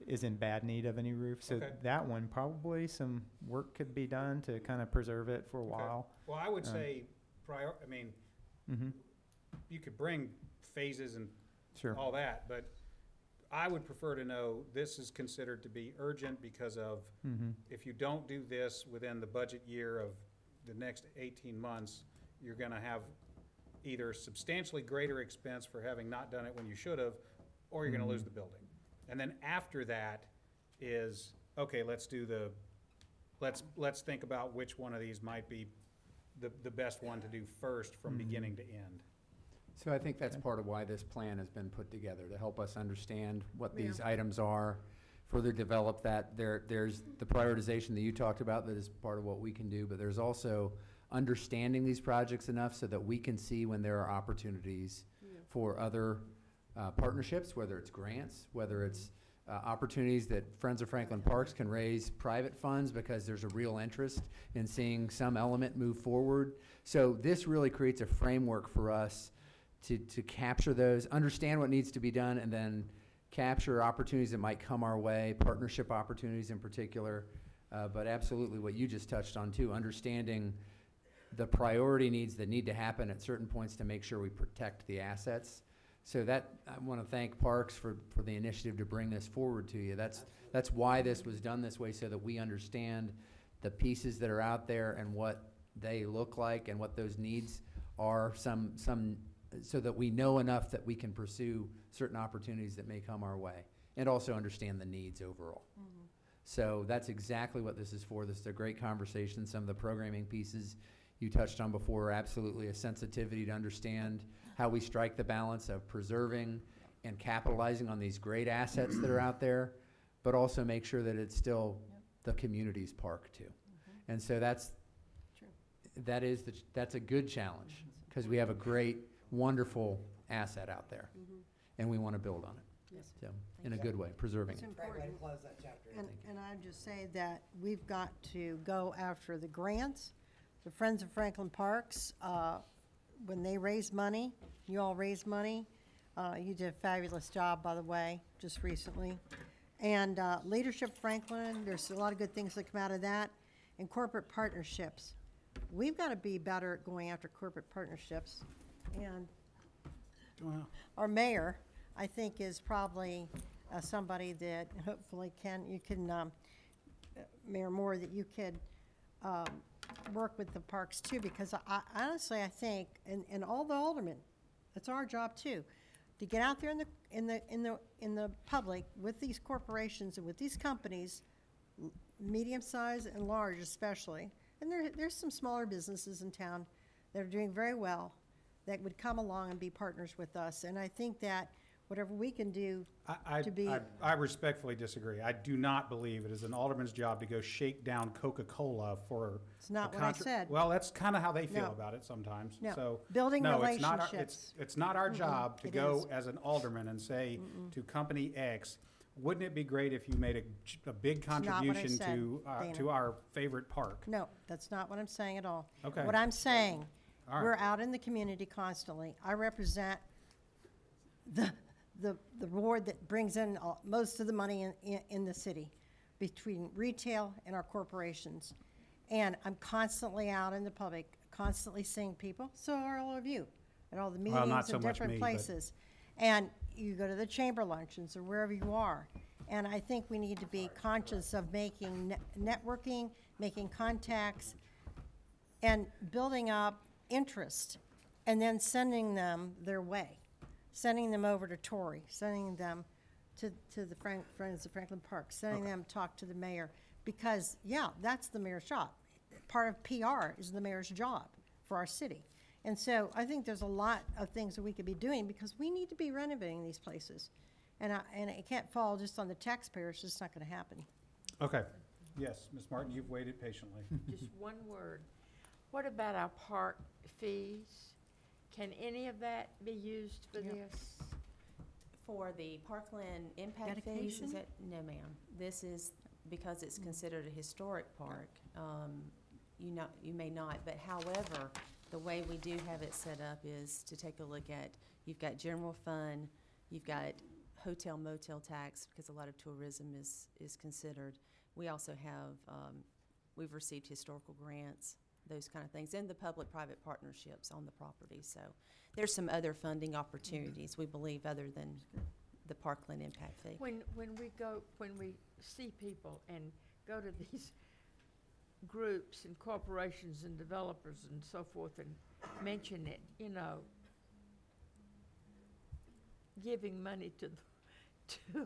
is in bad need of a new roof. So Okay. that one, probably some work could be done to kind of preserve it for a while. Well, I would say you could bring phases and Sure. all that, but I would prefer to know this is considered to be urgent because of if you don't do this within the budget year of the next 18 months, you're gonna have either substantially greater expense for having not done it when you should have, or you're gonna lose the building. And then after that is, okay, let's think about which one of these might be the best one to do first from beginning to end. So I think that's part of why this plan has been put together, to help us understand what these items are, further develop that. There's the prioritization that you talked about that is part of what we can do, but there's also understanding these projects enough so that we can see when there are opportunities for other partnerships, whether it's grants, whether it's opportunities that Friends of Franklin Parks can raise private funds because there's a real interest in seeing some element move forward. So this really creates a framework for us to capture those, understand what needs to be done, and then capture opportunities that might come our way, partnership opportunities in particular. But absolutely what you just touched on too, understanding the priority needs that need to happen at certain points to make sure we protect the assets. So that, I want to thank Parks for the initiative to bring this forward to you. That's why this was done this way, so that we understand the pieces that are out there and what they look like and what those needs are, so that we know enough that we can pursue certain opportunities that may come our way, and also understand the needs overall. So that's exactly what this is for. This is a great conversation. Some of the programming pieces you touched on before are absolutely a sensitivity to understand how we strike the balance of preserving and capitalizing on these great assets that are out there, but also make sure that it's still the community's park too. And so that's a good challenge, because we have a great, wonderful asset out there, and we want to build on it. Yes. So, in a good way, preserving It's it. Great way to important. close that chapter. And I'd just say that we've got to go after the grants. The Friends of Franklin Parks, when they raise money, you all raise money. You did a fabulous job, by the way, just recently. And Leadership Franklin, there's a lot of good things that come out of that. And corporate partnerships. We've got to be better at going after corporate partnerships. And our mayor, I think, is probably somebody that hopefully Mayor Moore, that you could work with the parks too, because I honestly, I think, and all the aldermen, it's our job too, to get out there in the public with these corporations and with these companies, medium-sized and large especially, and there's some smaller businesses in town that are doing very well, that would come along and be partners with us. And I think that whatever we can do to be. I respectfully disagree. I do not believe it is an alderman's job to go shake down Coca-Cola for. It's not what I said. Well, that's kind of how they feel No. about it sometimes. No. So, Building no, it's not our- relationships. It's not our job to It go is. as an alderman and say to company X, wouldn't it be great if you made a big not what I contribution said, to Dana. our favorite park? No, that's not what I'm saying at all. Okay. What I'm saying, All right. we're out in the community constantly. I represent the ward that brings in most of the money in the city, between retail and our corporations. And I'm constantly out in the public, constantly seeing people, so are all of you, at all the Well, not meetings so and much different me, but- places. And you go to the chamber luncheons or wherever you are. And I think we need to be conscious of making networking, making contacts, and building up interest, and then sending them their way, sending them over to Torrey, sending them to the Friends of Franklin Park, sending them to talk to the mayor, because, yeah, that's the mayor's job. Part of PR is the mayor's job for our city. And so I think there's a lot of things that we could be doing, because we need to be renovating these places. And it can't fall just on the taxpayer, it's just not gonna happen. Okay. Yes, Ms. Martin, you've waited patiently. Just one word. What about our park fees? Can any of that be used for Yep. this? For the Parkland impact fees, Dedication? is that, no ma'am. This is, because it's considered a historic park, you may not, but however, the way we do have it set up is to take a look at, you've got general fund, you've got hotel motel tax, because a lot of tourism is considered. We also have, we've received historical grants, those kind of things, and the public-private partnerships on the property. So there's some other funding opportunities, we believe, other than the Parkland impact fee. When we see people and go to these groups and corporations and developers and so forth and mention it, you know, giving money to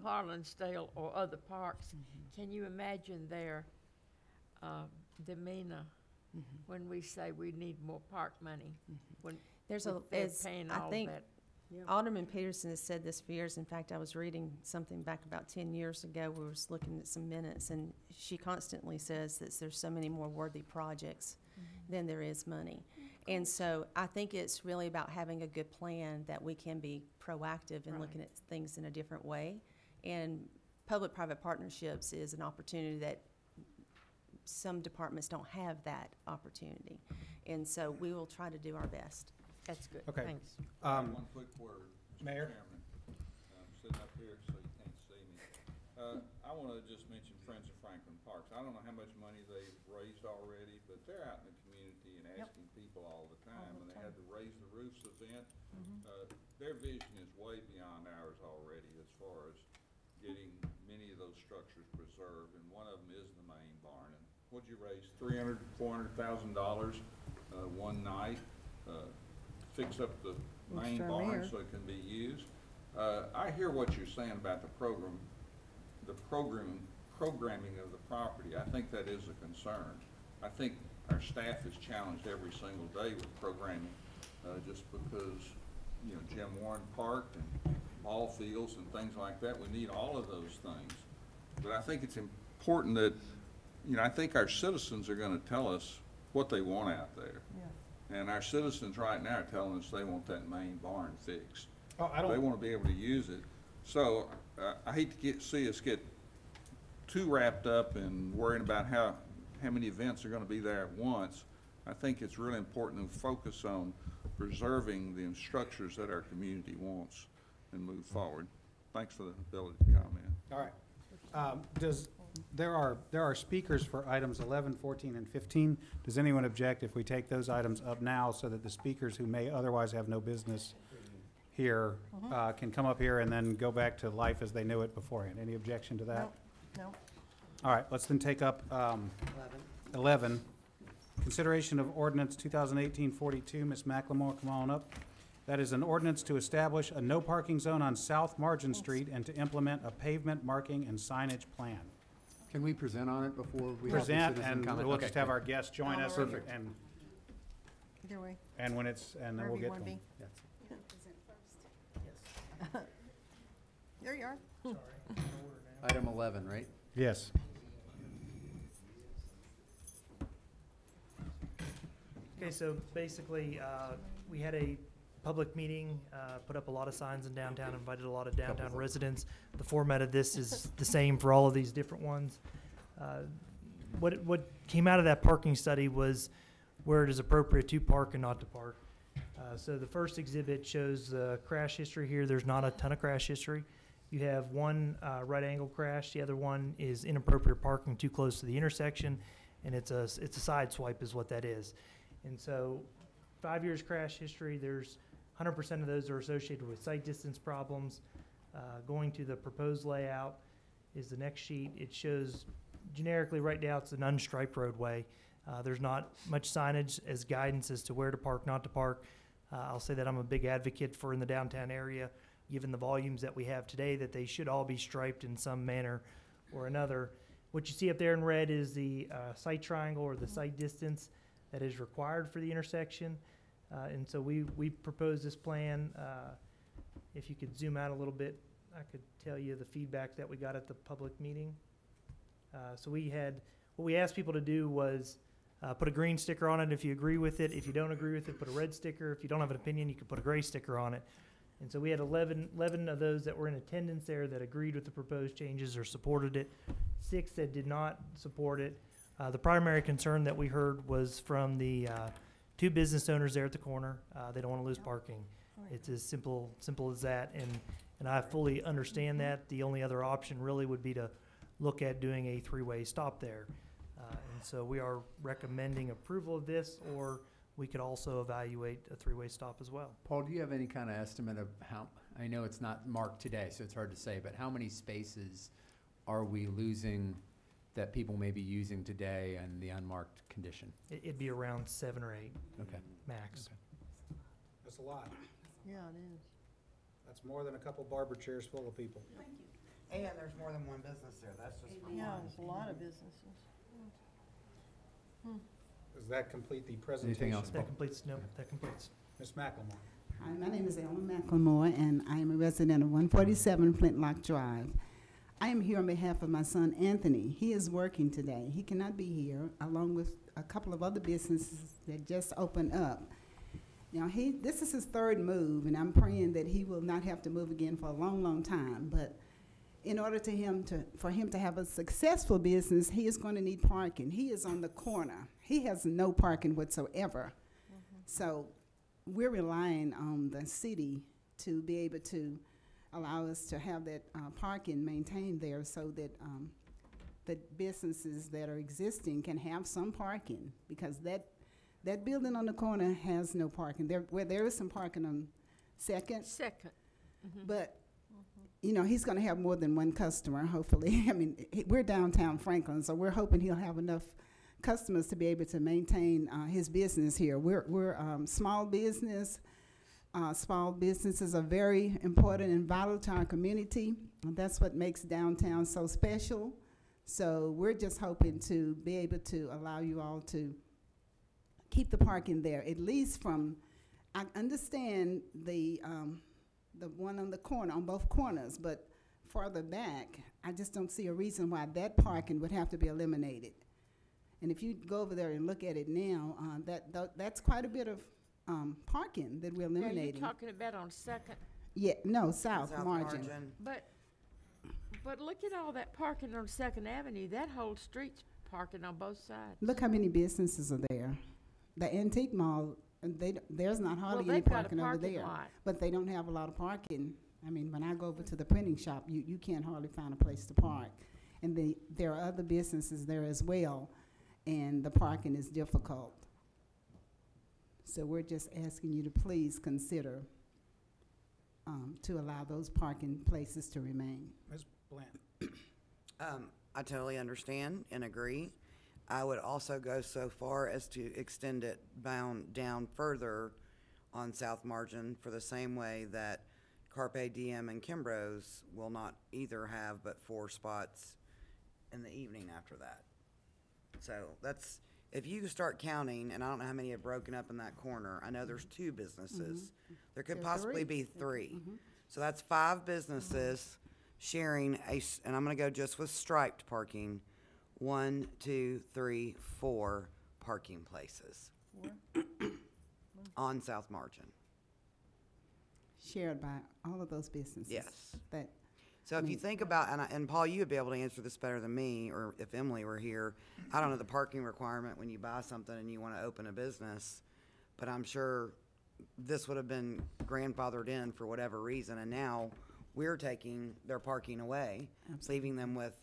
Harlansdale or other parks, can you imagine their demeanor when we say we need more park money? When There's they're paying I all think that. Alderman Peterson has said this for years. In fact, I was reading something back about 10 years ago. We were just looking at some minutes, and she constantly says that there's so many more worthy projects than there is money. And so I think it's really about having a good plan that we can be proactive in looking at things in a different way. And public-private partnerships is an opportunity that some departments don't have that opportunity. And so we will try to do our best. That's good, Okay. thanks. One quick word, Mr. Mayor? Chairman. I'm sitting up here so you can't see me. I want to just mention Friends of Franklin Parks. I don't know how much money they've raised already, but they're out in the community and asking people all the time. And they had the Raise the Roofs event. Their vision is way beyond ours already as far as getting many of those structures preserved. And one of them is the main barn. And what'd you raise, $300,000, $400,000 one night? Fix up the main Mr. barn Mayor. so it can be used. I hear what you're saying about the programming of the property. I think that is a concern. I think our staff is challenged every single day with programming, just because, you know, Jim Warren Park and ball fields and things like that, we need all of those things. But I think it's important that, you know, I think our citizens are gonna tell us what they want out there. And our citizens right now are telling us they want that main barn fixed. Oh, I They don't, want to be able to use it. So I hate to see us get too wrapped up in worrying about how many events are going to be there at once. I think it's really important to focus on preserving the structures that our community wants and move forward. Thanks for the ability to comment. all right. There are speakers for items 11, 14, and 15. Does anyone object if we take those items up now so that the speakers who may otherwise have no business here can come up here and then go back to life as they knew it beforehand? Any objection to that? No. All right, let's then take up 11. Consideration of ordinance 2018-42. Ms. McLemore, come on up. That is an ordinance to establish a no parking zone on South Margin Street and to implement a pavement marking and signage plan. Can we present on it before we have the Present, citizen and comment? we'll Okay, just have good. our guests join us. Perfect. And Either way, when it's, and then wherever we'll you get want to to them. be. There you are. Item 11, right? Yes. Okay, so basically, we had a public meeting, put up a lot of signs in downtown, invited a lot of downtown residents. The format of this is the same for all of these different ones. What came out of that parking study was where it is appropriate to park and not to park. So the first exhibit shows the crash history here. There's not a ton of crash history. You have one right angle crash. The other one is inappropriate parking too close to the intersection, and it's a side swipe is what that is. And so 5 years crash history, there's 100% of those are associated with sight distance problems. Going to the proposed layout is the next sheet. It shows generically right now it's an unstriped roadway. There's not much signage as guidance as to where to park, not to park. I'll say that I'm a big advocate for in the downtown area, given the volumes that we have today, that they should all be striped in some manner or another. What you see up there in red is the sight triangle or the sight distance that is required for the intersection. And so we proposed this plan. If you could zoom out a little bit, I could tell you the feedback that we got at the public meeting. So what we asked people to do was put a green sticker on it if you agree with it. If you don't agree with it, put a red sticker. If you don't have an opinion, you could put a gray sticker on it. And so we had 11 of those that were in attendance there that agreed with the proposed changes or supported it. 6 that did not support it. The primary concern that we heard was from the 2 business owners there at the corner. They don't want to lose parking. It's as simple as that, and I fully understand that. The only other option really would be to look at doing a 3-way stop there. And so we are recommending approval of this, or we could also evaluate a 3-way stop as well. Paul, do you have any kind of estimate of how, I know it's not marked today, so it's hard to say, but how many spaces are we losing that people may be using today in the unmarked condition? It'd be around 7 or 8 Okay. max. That's a lot. Yeah, it is. That's more than a couple barber chairs full of people. And there's more than one business there, that's just for Yeah, one. there's a lot of businesses. Does that complete the presentation? Anything else, That completes, no, that completes. Ms. McLemore. Hi, my name is Ellen McLemore, and I am a resident of 147 Flintlock Drive. I am here on behalf of my son Anthony. He is working today. He cannot be here, along with a couple of other businesses that just opened up. Now, this is his 3rd move, and I'm praying that he will not have to move again for a long, long time. But in order for him to have a successful business, he is going to need parking. He is on the corner. He has no parking whatsoever. So we're relying on the city to be able to allow us to have that parking maintained there, so that the businesses that are existing can have some parking, because that building on the corner has no parking. There is some parking on Second. But you know, he's going to have more than one customer, hopefully. I mean, we're downtown Franklin, so we're hoping he'll have enough customers to be able to maintain his business here. We're small business. Small businesses are very important and vital to our community. And that's what makes downtown so special. So we're just hoping to be able to allow you all to keep the parking there, at least from, I understand the one on the corner, on both corners, but farther back, I just don't see a reason why that parking would have to be eliminated. And if you go over there and look at it now, that's quite a bit of parking that we're Now, eliminating. you're talking about on Second, Yeah, no, south margin. but look at all that parking on Second Avenue. That whole street's parking on both sides. Look how many businesses are there. The Antique Mall, there's not hardly any they've got a parking over parking there. lot. But they don't have a lot of parking. I mean, when I go over to the printing shop, you can't hardly find a place to park. And there are other businesses there as well, and the parking is difficult. So we're just asking you to please consider to allow those parking places to remain. Ms. Bland. I totally understand and agree. I would also go so far as to extend it down further on South Margin, for the same way that Carpe Diem and Kimbrough's will not either have but 4 spots in the evening after that. So that's, if you start counting, and I don't know how many are broken up in that corner, I know there's 2 businesses. There could There are possibly 3. be 3. So that's 5 businesses sharing and I'm gonna go just with striped parking, 1, 2, 3, 4 parking places on South Margin. shared by all of those businesses. Yes. That, So if you think about, and Paul, you would be able to answer this better than me, or if Emily were here, I don't know the parking requirement when you buy something and you want to open a business, but I'm sure this would have been grandfathered in for whatever reason, and now we're taking their parking away, leaving them with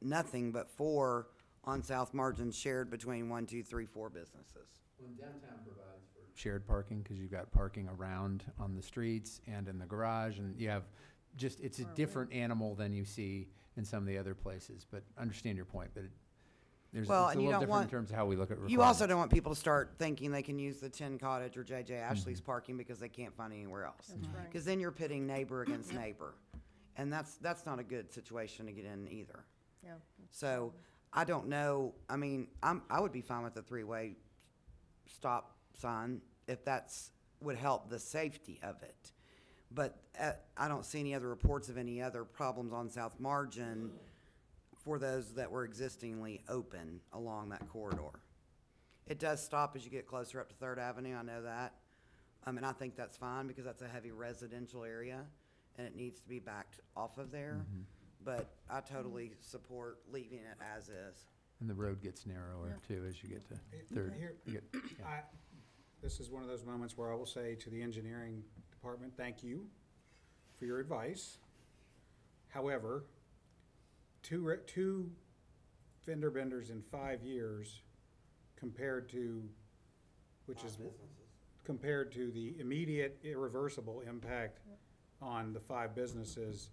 nothing but 4 on South Margin shared between 1, 2, 3, 4 businesses. Well, downtown provides for shared parking, because you've got parking around on the streets and in the garage, and you have just, it's a different animal than you see in some of the other places, but understand your point, but it's a Well, and you little don't different in want- terms of how we look at requirements. You also don't want people to start thinking they can use the Tin Cottage or JJ Ashley's parking because they can't find anywhere else. That's right. Because then you're pitting neighbor against neighbor. And that's not a good situation to get in either. Yeah. So, I don't know, I mean, I would be fine with the 3-way stop sign if would help the safety of it. But I don't see any other reports of any other problems on South Margin for those that were existingly open along that corridor. It does stop as you get closer up to Third Avenue, I know that. And I think that's fine because that's a heavy residential area and it needs to be backed off of there. But I totally support leaving it as is. And the road gets narrower too as you get to Third. Here- You get- yeah. This is one of those moments where I will say to the engineering department, thank you for your advice. However, two fender benders in 5 years compared to, compared to the immediate irreversible impact on the 5 businesses,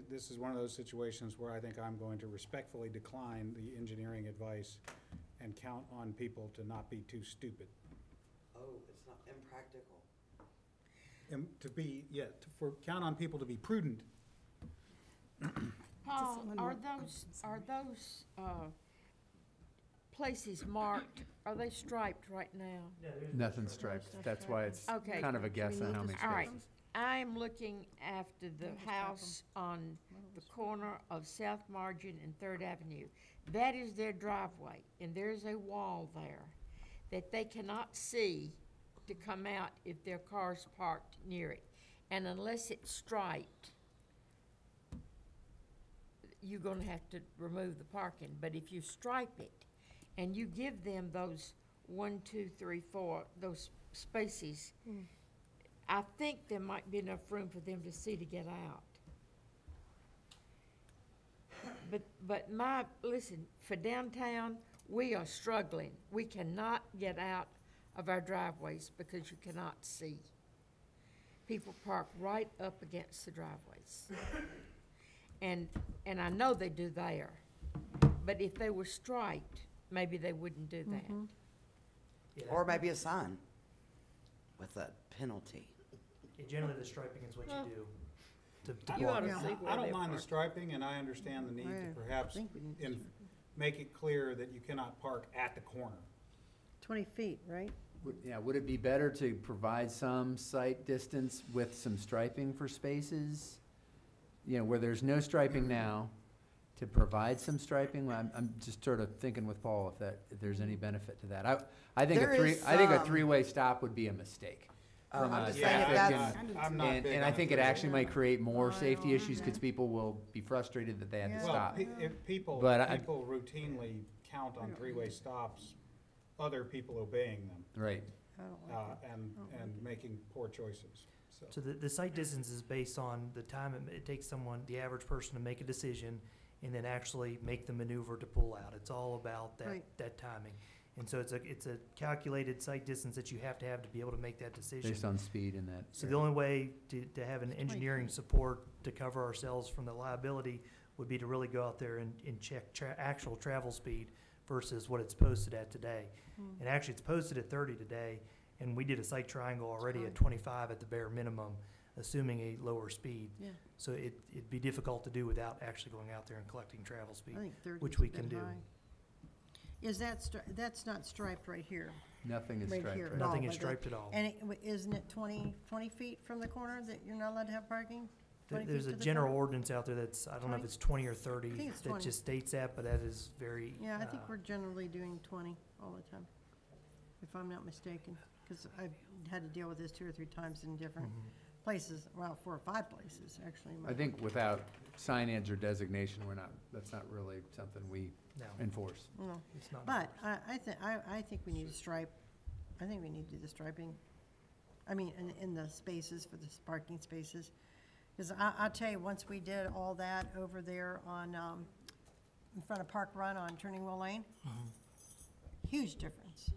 this is one of those situations where I think I'm going to respectfully decline the engineering advice and count on people to not be too stupid. Oh, it's not impractical. And count on people to be prudent. Paul, one are more. those places marked, are they striped right now? Nothing's striped. That's why it's Okay. kind of a guess on how many All right. spaces. I'm looking after the house on the corner of South Margin and Third Avenue. That is their driveway, and there's a wall there that they cannot see to come out if their car's parked near it. And unless it's striped, you're gonna have to remove the parking. But if you stripe it and you give them those 1, 2, 3, 4, those spaces, I think there might be enough room for them to see to get out. But listen, for downtown, we are struggling. We cannot get out of our driveways because you cannot see. People park right up against the driveways. And I know they do there, but if they were striped, maybe they wouldn't do that. Or maybe a sign with a penalty. Generally, the striping is what you do to You block. ought to Yeah. see I where don't they mind the park. striping, and I understand the need to Right. perhaps I think we need to- make it clear that you cannot park at the corner. 20 feet, right? Would it be better to provide some site distance with some striping for spaces? You know, where there's no striping now, to provide some striping? I'm just sort of thinking with Paul if there's any benefit to that. I think There is I think a some. 3-way stop would be a mistake. From I'm a just saying if traffic that's- I'm not big and I on think it three-way. actually might create more I safety don't issues because people will be frustrated that they had to Yeah. Well, stop. if people But people routinely count on 3-way stops, other people obeying them, Right. I don't like that. and making poor choices, so. So the site distance is based on the time it takes someone, the average person, to make a decision and then actually make the maneuver to pull out. It's all about Right. that timing. And so it's a calculated site distance that you have to be able to make that decision. Based on speed and that. So the only way to have an engineering support to cover ourselves from the liability would be to really go out there and check actual travel speed versus what it's posted at today. And actually, it's posted at 30 today, and we did a site triangle already at 25 at the bare minimum, assuming a lower speed. Yeah. So it'd be difficult to do without actually going out there and collecting travel speed. I think 30 which is we a can bit do. high. Is that's not striped right here? Nothing is Right striped. here. right? No, Nothing is but striped at all. And isn't it 20 feet from the corner that you're not allowed to have parking? 20 There's feet a to the general corner? ordinance out there that's, I don't know if 20? it's 20 or I 30, think it's that 20. just states that, but that is very. Yeah, I think we're generally doing 20 all the time, if I'm not mistaken. because I've had to deal with this 2 or 3 times in different places, well, 4 or 5 places, actually. I think without signage or designation, that's not really something we No, enforce. No. it's not. But I think we need to stripe, I think we need to do the striping, I mean, in the spaces, for the parking spaces. Because I'll tell you, once we did all that over there on, in front of Park Run on Turning Wheel Lane, huge difference.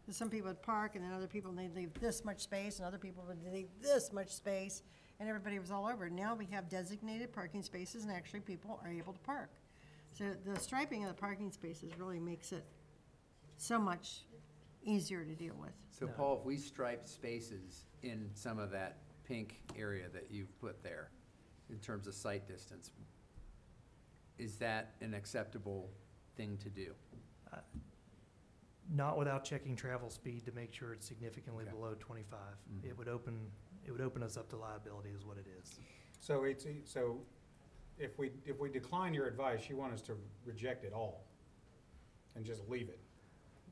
'Cause some people would park, and then other people, they'd leave this much space, and other people would leave this much space, and everybody was all over. Now we have designated parking spaces, and actually people are able to park. So the striping of the parking spaces really makes it so much easier to deal with. So Paul, if we striped spaces in some of that pink area that you've put there, in terms of sight distance, is that an acceptable thing to do? Not without checking travel speed to make sure it's significantly Okay. below 25. Mhm. It would open us up to liability is what it is. So so if we decline your advice, you want us to reject it all and just leave it?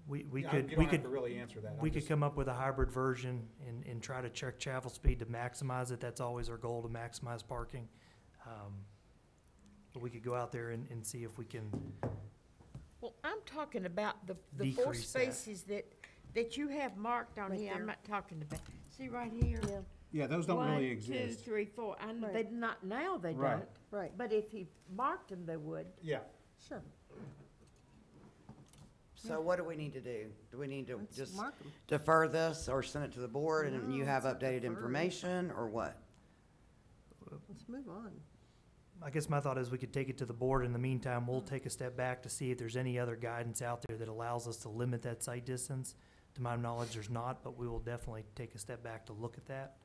We Yeah, could, You we don't have could, to really answer that. we I'm could just- come up with a hybrid version and try to check travel speed to maximize it. That's always our goal, to maximize parking. But we could go out there and see if we can, Well, I'm talking about the 4 Decrease that. spaces that you have marked on Right here. I'm there. not talking about, see right here? Yeah, Yeah, those don't really 1, 2, exist. 3, 4. I know Right. they not now, they Right. don't. right, But if he marked them, they would. Yeah. sure. So what do we need to do? Do we need to Let's just mark 'em. defer this or send it to the board and you No, have it's not updated deferred. information or what? Let's move on. I guess my thought is we could take it to the board. In the meantime, we'll take a step back to see if there's any other guidance out there that allows us to limit that sight distance. To my knowledge, there's not, but we will definitely take a step back to look at that.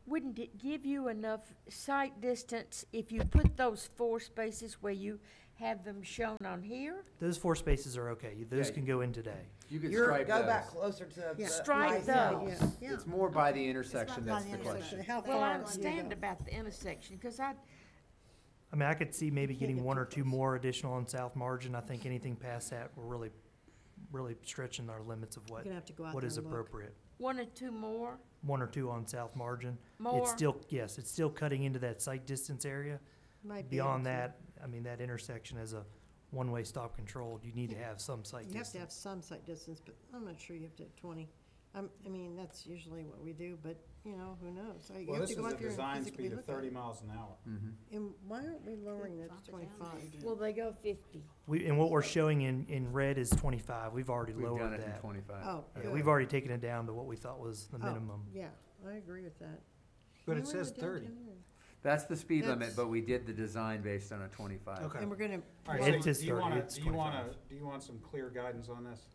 Wouldn't it give you enough sight distance if you put those 4 spaces where you have them shown on here? Those 4 spaces are okay. Those Yeah. can go in today. You could You're, stripe go back those. closer to the. Stripe right those. house. Yeah. It's more by the intersection, By that's the the intersection. question. How Well, far I do you understand go? about the intersection, because I mean, I could see maybe can't getting get 1 too or 2 close. more additional on South Margin. I think anything past that, we're really stretching our limits of You're what, gonna have to go out what there is and look. appropriate. 1 or 2 more, 1 or 2 on South Margin. more. It's still, yes, it's still cutting into that sight distance area. Might be able Beyond to. that, I mean, that intersection is a one-way stop control. You need to have some sight You have to have distance. some sight distance, but I'm not sure you have to have 20. I mean, that's usually what we do, but, you know, who knows? You Well, have this to is go a out there and design physically speed of look at 30 it. miles an hour. Mhm. And why aren't we lowering it to 25? Well, they go 50. And what we're showing in red is 25. We've already We've done lowered it in that. 25. Oh, Yeah, good. we've already taken it down to what we thought was the Oh, minimum. Yeah, I agree with that. But Why it were says we 30. downtown area? That's the speed limit, That's- but we did the design based on a 25. Okay. And we're gonna, All right, It so is do you 30, wanna, it's do you wanna, 25. do you want some clear guidance on this?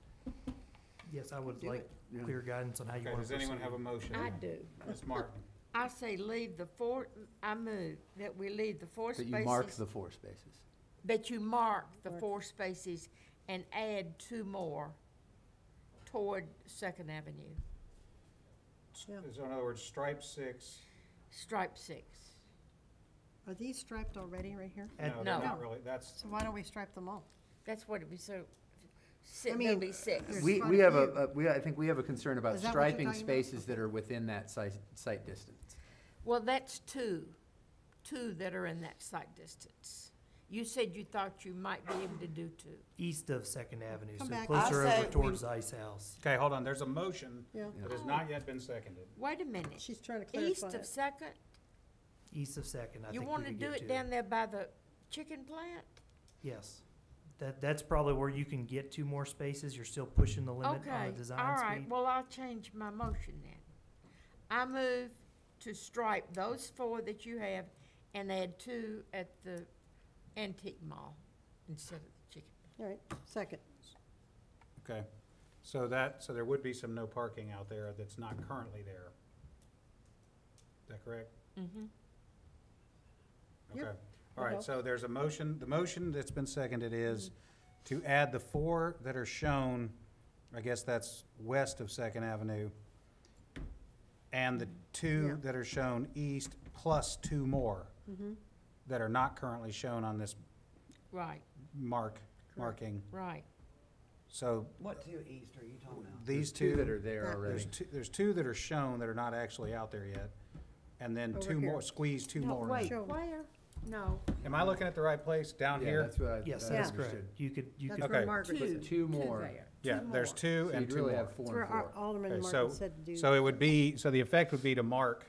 Yes, I would Do like it. Yeah. clear guidance on how you Okay, want to does anyone proceed. have a motion? I do. Ms. Martin, I say leave the 4, I move that we leave the 4 That spaces. you mark the 4 spaces. That you mark the Mark. 4 spaces and add 2 more toward Second Avenue, Yeah. so in other words, stripe 6, stripe 6. are these striped already right here? And- no, they're No. not really, that's, So why don't we stripe them all? That's what it'd be, so, I mean, there'll be 6. There's We, quite we a have few. I think we have a concern about Is that what you're striping talking about? spaces that are within that sight distance. Well, that's 2 that are in that sight distance. You said you thought you might be able to do 2. East of Second Avenue, Come so back. closer I say over towards the Ice House. okay, hold on, there's a motion Yeah, that has not yet been seconded. Wait a minute. she's trying to clarify East of it. Second, East of Second, I you think we want to could do get it to. down there by the chicken plant? Yes. That's probably where you can get 2 more spaces. You're still pushing the limit on Okay, the all design right, speed. well, I'll change my motion then. I move to stripe those 4 that you have and add 2 at the antique mall instead of the chicken. All right, second. Okay, so there would be some no parking out there that's not currently there. Is that correct? Mm-hmm. Yep. Okay, all right, Uh-huh. so there's a motion, the motion that's been seconded is to add the 4 that are shown, I guess that's west of Second Avenue, and the 2 Yeah. that are shown east, plus 2 more Mm-hmm. that are not currently shown on this Right, marking. right. So What two east are you talking about? these Two that two, are there That- already. there's two that are shown that are not actually out there yet. And then Over two here. more, squeeze two No, more in. wait, Show. where? No. Am I looking at the right place, down Yeah, here? that's what I Yes, I that is understood. correct. You could, That's Okay. where Margaret Two. said. Two more. there. Yeah, there's more. two So and you'd two really more. have 4 That's and where 4. Alderman Okay, Margaret said to do. So it would be, so the effect would be to mark,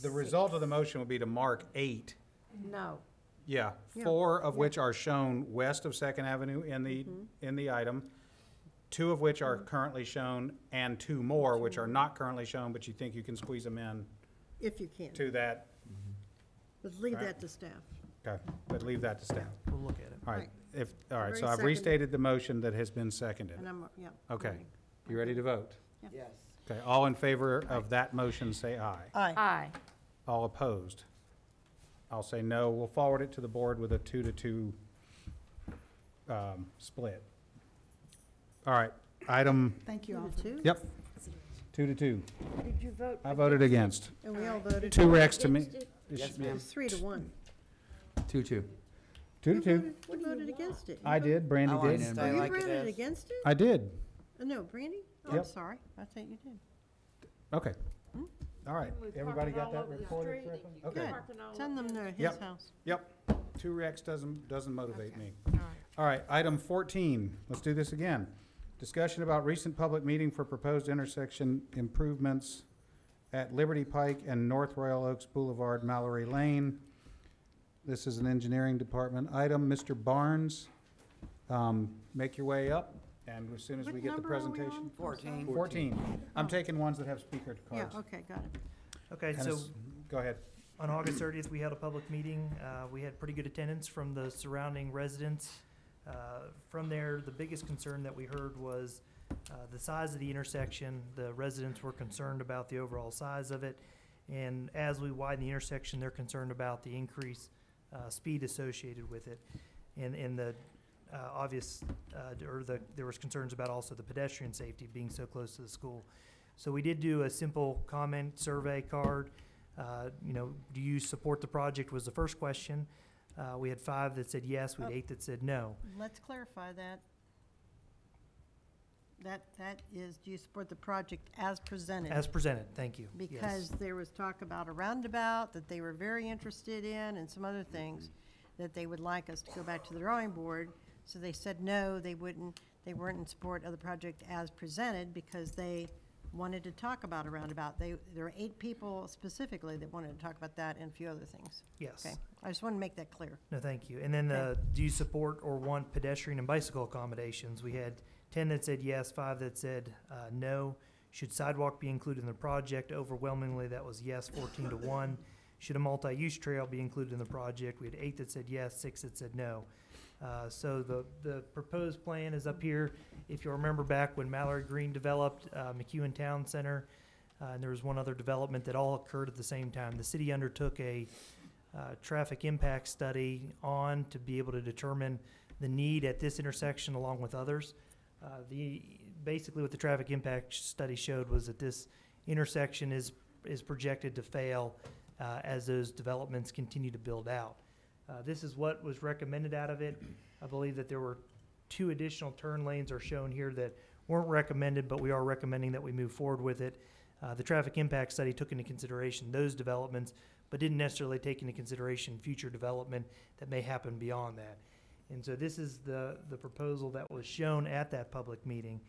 the result of the motion would be to mark 8. No. Yeah, Yeah, 4 of yeah. which are shown west of Second Avenue in the item, 2 of which are currently shown, and 2 more which are not currently shown, but you think you can squeeze them in If you can, to that, but leave Right. that to staff. okay, but leave that to staff. we'll look at it. All right, Right. all right, Already so I've seconded. restated the motion that has been seconded. And I'm, yeah. Okay. ready. You ready to vote? Yes. Okay, all in favor of that motion, say aye. Aye. Aye. All opposed? I'll say no. We'll forward it to the board with a 2-2 split. All right, item, Thank you Two all. to two? yep, 2-2. Did you vote? I voted against. And we all voted. 2 recs to me. Against it? Yes, It ma'am. was 3-1. 2-2. 2-2. You voted against it. I did, Brandy I want did. to Oh, stay you like it voted is. against it? I did. No, Brandy? Oh, I'm Yep. sorry. I thought you did. Okay. All right, We're everybody parking got all that over the recorded street. correctly? You're Okay. parking all Send them over. to his Yep. house. Yep, 2 recs doesn't motivate Okay. me. All right. All right, item 14, let's do this again. Discussion about recent public meeting for proposed intersection improvements at Liberty Pike and North Royal Oaks Boulevard, Mallory Lane. This is an engineering department item. Mr. Barnes, make your way up, and as soon as we What get the number are we on? presentation. I'm sorry. 14. 14. I'm Oh. taking ones that have speaker Yeah, cards. okay, got it. Okay, And so it's- Go ahead. on August 30th, we held a public meeting. We had pretty good attendance from the surrounding residents. From there, the biggest concern that we heard was the size of the intersection. The residents were concerned about the overall size of it. And as we widen the intersection, they're concerned about the increased speed associated with it. And the there was concerns about also the pedestrian safety being so close to the school. So we did do a simple comment survey card. Do you support the project was the first question. We had 5 that said yes, we had 8 that said no. Let's clarify that. That is, do you support the project as presented? As presented, thank you. Yes. Because there was talk about a roundabout that they were very interested in and some other things that they would like us to go back to the drawing board. So they said no, they weren't in support of the project as presented because they wanted to talk about a roundabout. There were 8 people specifically that wanted to talk about that and a few other things. Yes. Okay, I just want to make that clear. No, thank you. And then, Okay. do you support or want pedestrian and bicycle accommodations? We had 10 that said yes, 5 that said no. Should sidewalk be included in the project? Overwhelmingly, that was yes, 14-1. Should a multi-use trail be included in the project? We had 8 that said yes, 6 that said no. So the proposed plan is up here. If you remember back when Mallory Green developed McEwen Town Center, and there was one other development that all occurred at the same time. The city undertook a traffic impact study to be able to determine the need at this intersection along with others. Basically what the traffic impact study showed was that this intersection is projected to fail as those developments continue to build out. This is what was recommended out of it. I believe that there were 2 additional turn lanes are shown here that weren't recommended, but we are recommending that we move forward with it. The traffic impact study took into consideration those developments, but didn't necessarily take into consideration future development that may happen beyond that. And so this is the proposal that was shown at that public meeting.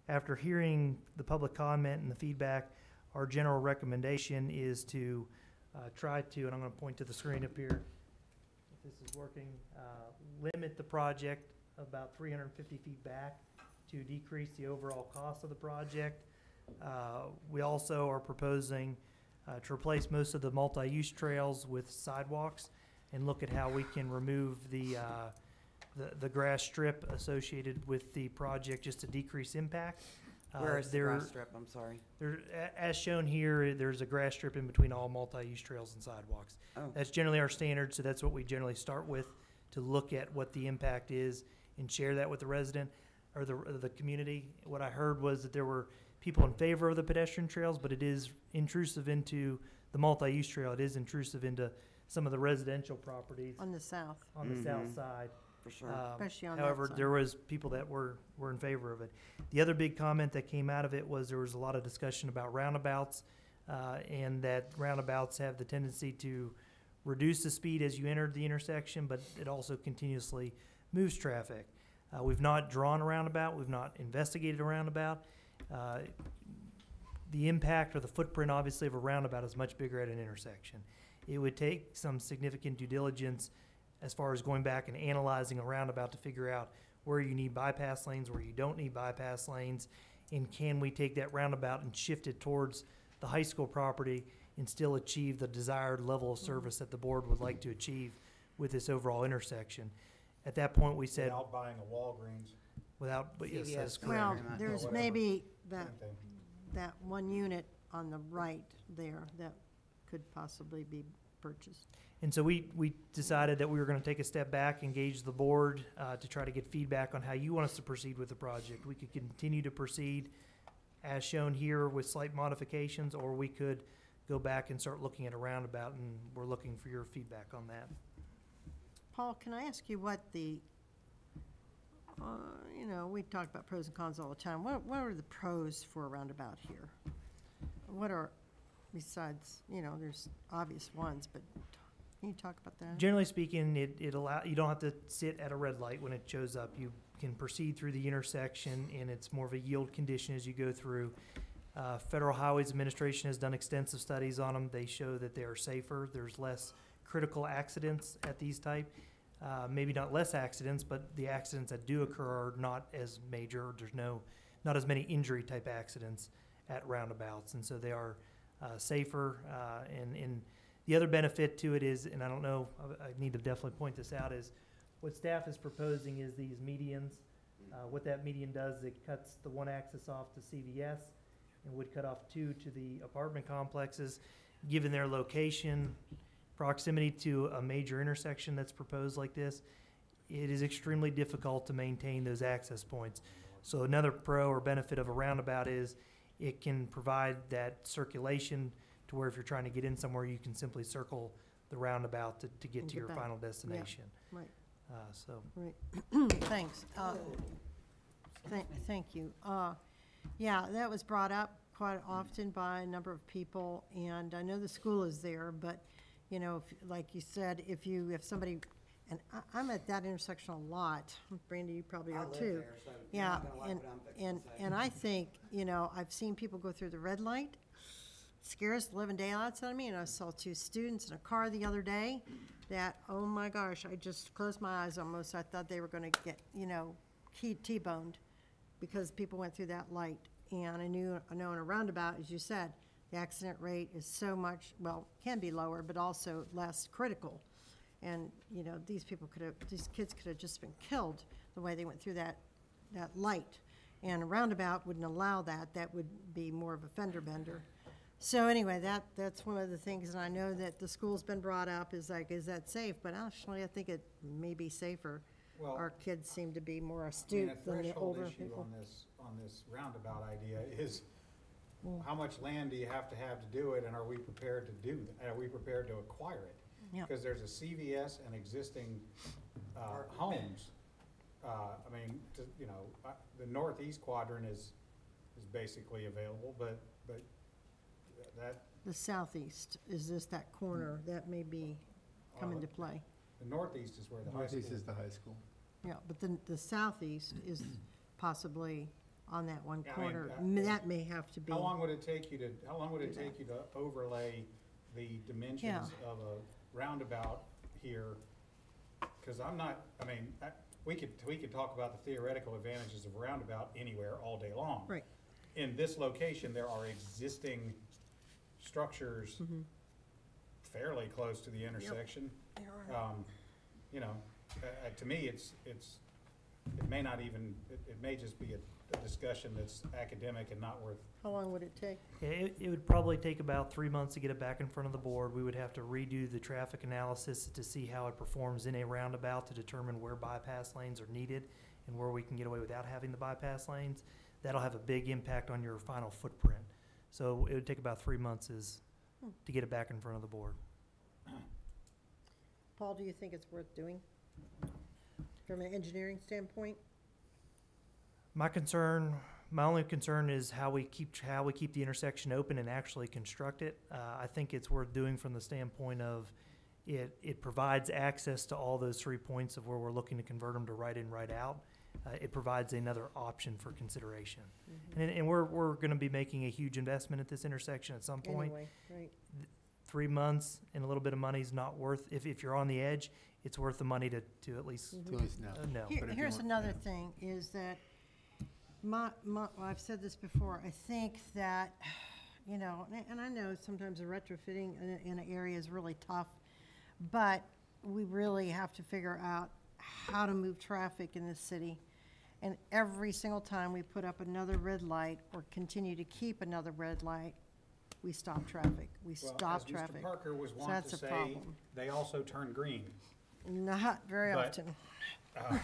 After hearing the public comment and the feedback, our general recommendation is to try to, and I'm going to point to the screen up here, if this is working, limit the project about 350 feet back to decrease the overall cost of the project. We also are proposing to replace most of the multi-use trails with sidewalks and look at how we can remove the grass strip associated with the project just to decrease impact. Where is the there- grass strip? I'm sorry. As shown here, there's a grass strip in between all multi-use trails and sidewalks. Oh. That's generally our standard, so that's what we generally start with to look at what the impact is and share that with the resident or the community. What I heard was that there were people in favor of the pedestrian trails, but it is intrusive into the multi-use trail. It is intrusive into some of the residential properties On the south. on the south side. For sure. Especially on that However, side. there was people that were in favor of it. The other big comment that came out of it was there was a lot of discussion about roundabouts, and that roundabouts have the tendency to reduce the speed as you enter the intersection, but it also continuously moves traffic. We've not drawn a roundabout, we've not investigated a roundabout. The impact or the footprint, obviously, of a roundabout is much bigger at an intersection. It would take some significant due diligence as far as going back and analyzing a roundabout to figure out where you need bypass lanes, where you don't need bypass lanes, and can we take that roundabout and shift it towards the high school property and still achieve the desired level of service that the board would like to achieve with this overall intersection. At that point, we said, Without buying a Walgreens. but yes, CVS that's correct. Well, Very much. there's whatever. maybe that, Same thing. that one unit on the right there that could possibly be purchased. And so we decided that we were gonna take a step back, engage the board, to try to get feedback on how you want us to proceed with the project. We could continue to proceed as shown here with slight modifications, or we could go back and start looking at a roundabout, and we're looking for your feedback on that. Paul, can I ask you what the, you know, we talk about pros and cons all the time. What are the pros for a roundabout here? What are, besides, you know, there's obvious ones, but can you talk about that? Generally speaking, it you don't have to sit at a red light when it shows up. You can proceed through the intersection, and it's more of a yield condition as you go through. Federal Highways Administration has done extensive studies on them. They show that they are safer. There's less critical accidents at these type. Maybe not less accidents, but the accidents that do occur are not as major. There's not as many injury type accidents at roundabouts, and so they are safer. And the other benefit to it is, and I don't know, I need to definitely point this out, is what staff is proposing is these medians. What that median does is it cuts the one axis off to CVS and would cut off two to the apartment complexes. Given their location, proximity to a major intersection that's proposed like this, it is extremely difficult to maintain those access points. So another pro or benefit of a roundabout is it can provide that circulation to where if you're trying to get in somewhere, you can simply circle the roundabout to get And to get your back. final destination. Right. So, Right. Thanks. Thank you. Yeah, that was brought up quite often by a number of people, and I know the school is there, but, you know, like you said, if somebody, and I'm at that intersection a lot. Brandy, you probably I are live too. there, so you're Yeah, not gonna like and, what I'm fixing and, to say. and I think, you know, I've seen people go through the red light. Scares the living daylights out of me, and I saw two students in a car the other day that, oh my gosh, I just closed my eyes almost. I thought they were gonna get, you know, T-boned because people went through that light. And I know in a roundabout, as you said, the accident rate is so much, well, can be lower, but also less critical. And, you know, these kids could have just been killed the way they went through that light. And a roundabout wouldn't allow that. That would be more of a fender bender. So anyway, that's one of the things, and I know that the school's been brought up, is like, is that safe? But actually, I think it may be safer. Well, Our kids seem to be more I mean, astute a than the threshold older issue people. on this roundabout idea is, how much land do you have to do it, and are we prepared to do that? Are we prepared to acquire it? Yeah. Because there's a CVS and existing homes. I mean, you know, the northeast quadrant is basically available, but that, The southeast, is this that corner that may be come into play? the northeast is where the high school. Northeast is the high school. Yeah, but the southeast is possibly on that one Yeah, I mean, corner. That may have to be. How long would it take you to overlay the dimensions of a roundabout here? Because we could talk about the theoretical advantages of a roundabout anywhere all day long. Right. In this location, there are existing structures fairly close to the intersection. You know, to me, it may just be a discussion that's academic and not worth. How long would it take? it would probably take about 3 months to get it back in front of the board. We would have to redo the traffic analysis to see how it performs in a roundabout to determine where bypass lanes are needed and where we can get away without having the bypass lanes. That'll have a big impact on your final footprint. So it would take about 3 months to get it back in front of the board. Paul, do you think it's worth doing? from an engineering standpoint? My only concern is how we keep the intersection open and actually construct it. I think it's worth doing from the standpoint of it provides access to all those 3 points of where we're looking to convert them to right in, right out. It provides another option for consideration. And we're gonna be making a huge investment at this intersection at some point. Anyway, right. 3 months and a little bit of money is not worth, if you're on the edge, it's worth the money to at least To at least know. know. But if you Here's want- another yeah. thing, is that well, I've said this before, I think that, you know, and I know sometimes the retrofitting in an area is really tough, but we really have to figure out how to move traffic in this city. And every single time we put up another red light or continue to keep another red light, we stop traffic. We Well, stop as traffic. Mr. Parker was So wont that's to a say, problem. they also turn green. Not very But- often.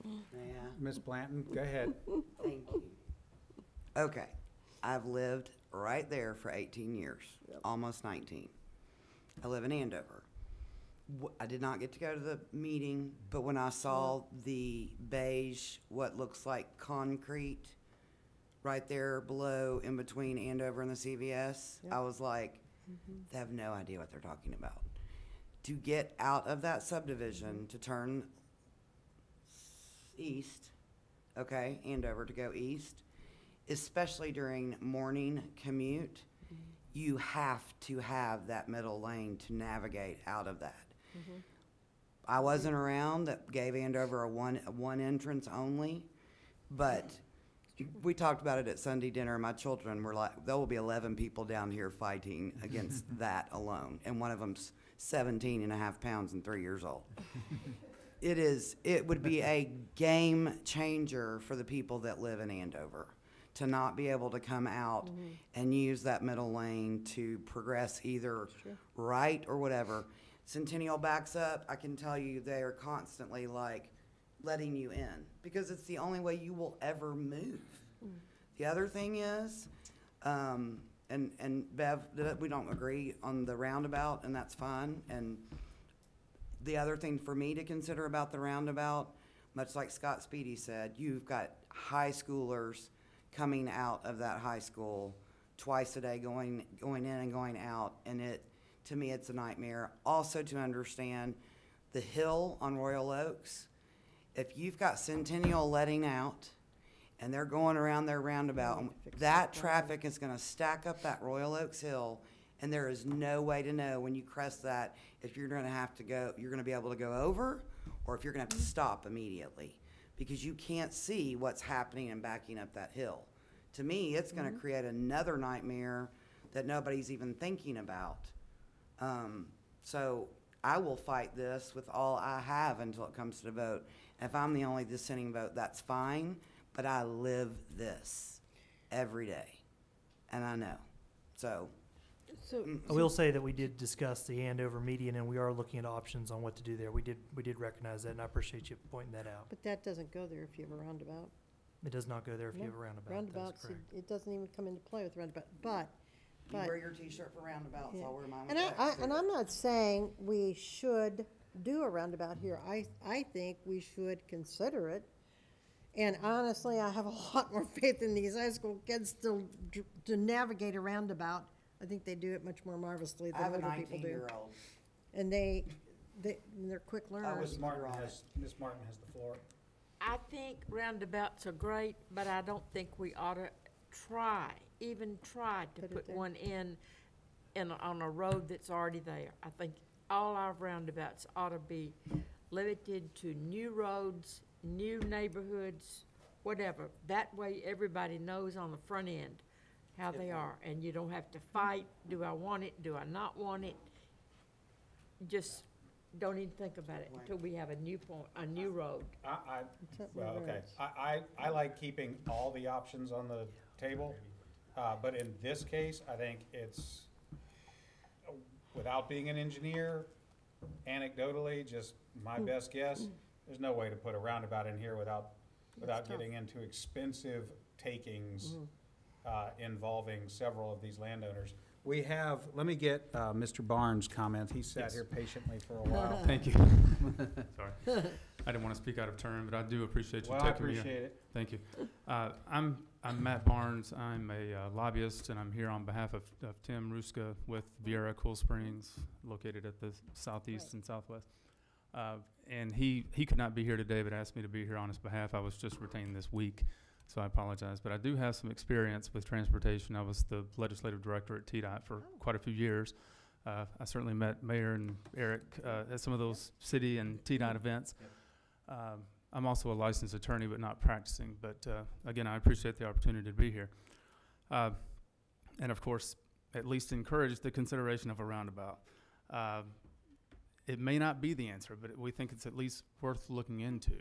Yeah. Ms. Blanton, go ahead. Thank you. Okay, I've lived right there for 18 years, almost 19. I live in Andover. I did not get to go to the meeting, but when I saw the beige, what looks like concrete, right there below, in between Andover and the CVS, I was like, they have no idea what they're talking about. To get out of that subdivision, to turn east, okay, Andover to go east, especially during morning commute, you have to have that middle lane to navigate out of that. I wasn't around, that gave Andover a one entrance only, but we talked about it at Sunday dinner. My children were like, there will be 11 people down here fighting against that alone, and one of them's 17 and a half pounds and 3 years old. It would be a game changer for the people that live in Andover to not be able to come out and use that middle lane to progress either right or whatever. Centennial backs up, I can tell you they are constantly like letting you in because it's the only way you will ever move. The other thing is, and Bev, we don't agree on the roundabout, and that's fine. And the other thing for me to consider about the roundabout, much like Scott Speedy said, you've got high schoolers coming out of that high school twice a day, going in and going out, and to me, it's a nightmare. Also to understand the hill on Royal Oaks, if you've got Centennial letting out and they're going around their roundabout, that traffic is gonna stack up that Royal Oaks hill, and there is no way to know when you crest that if you're gonna be able to go over, or if you're gonna have to stop immediately, because you can't see what's happening and backing up that hill. To me, it's gonna create another nightmare that nobody's even thinking about. So I will fight this with all I have until it comes to the vote. If I'm the only dissenting vote, that's fine, but I live this every day, and I know. So, I will say that we did discuss the Andover median, and we are looking at options on what to do there. We did recognize that, and I appreciate you pointing that out. But that doesn't go there if you have a roundabout. It does not go there if you No, have a roundabout. That's Roundabouts, correct. it doesn't even come into play with roundabout, but. you wear your t-shirt for roundabouts, Yeah. I'll wear mine with And that. I'm not saying we should do a roundabout here. I think we should consider it. And honestly, I have a lot more faith in these high school kids to navigate a roundabout. I think they do it much more marvelously I have than a older people do. 19-year-old. And they're quick learners. Ms. Martin has the floor. I think roundabouts are great, but I don't think we ought to even try to Put it put there. one on a road that's already there. I think all our roundabouts ought to be limited to new roads, new neighborhoods, whatever. That way, everybody knows on the front end how they are, and you don't have to fight, do I want it, do I not want it? Just don't even think about it until we have a new road. Well, okay. I like keeping all the options on the table, but in this case, I think it's, without being an engineer, anecdotally, just my best guess, there's no way to put a roundabout in here without getting into expensive takings involving several of these landowners. We have, let me get Mr. Barnes' comment. He sat here patiently for a while. Thank you. Sorry. I didn't want to speak out of turn, but I do appreciate you Well, I taking me here. appreciate it. Thank you. I'm Matt Barnes. I'm a lobbyist, and I'm here on behalf of Tim Ruska with Viera Cool Springs, located at the southeast and southwest. And he could not be here today, but asked me to be here on his behalf. I was just retained this week, so I apologize. But I do have some experience with transportation. I was the legislative director at TDOT for quite a few years. I certainly met Mayor and Eric at some of those city and TDOT events. I'm also a licensed attorney, but not practicing. But again, I appreciate the opportunity to be here. And of course, at least encourage the consideration of a roundabout. It may not be the answer, but we think it's at least worth looking into.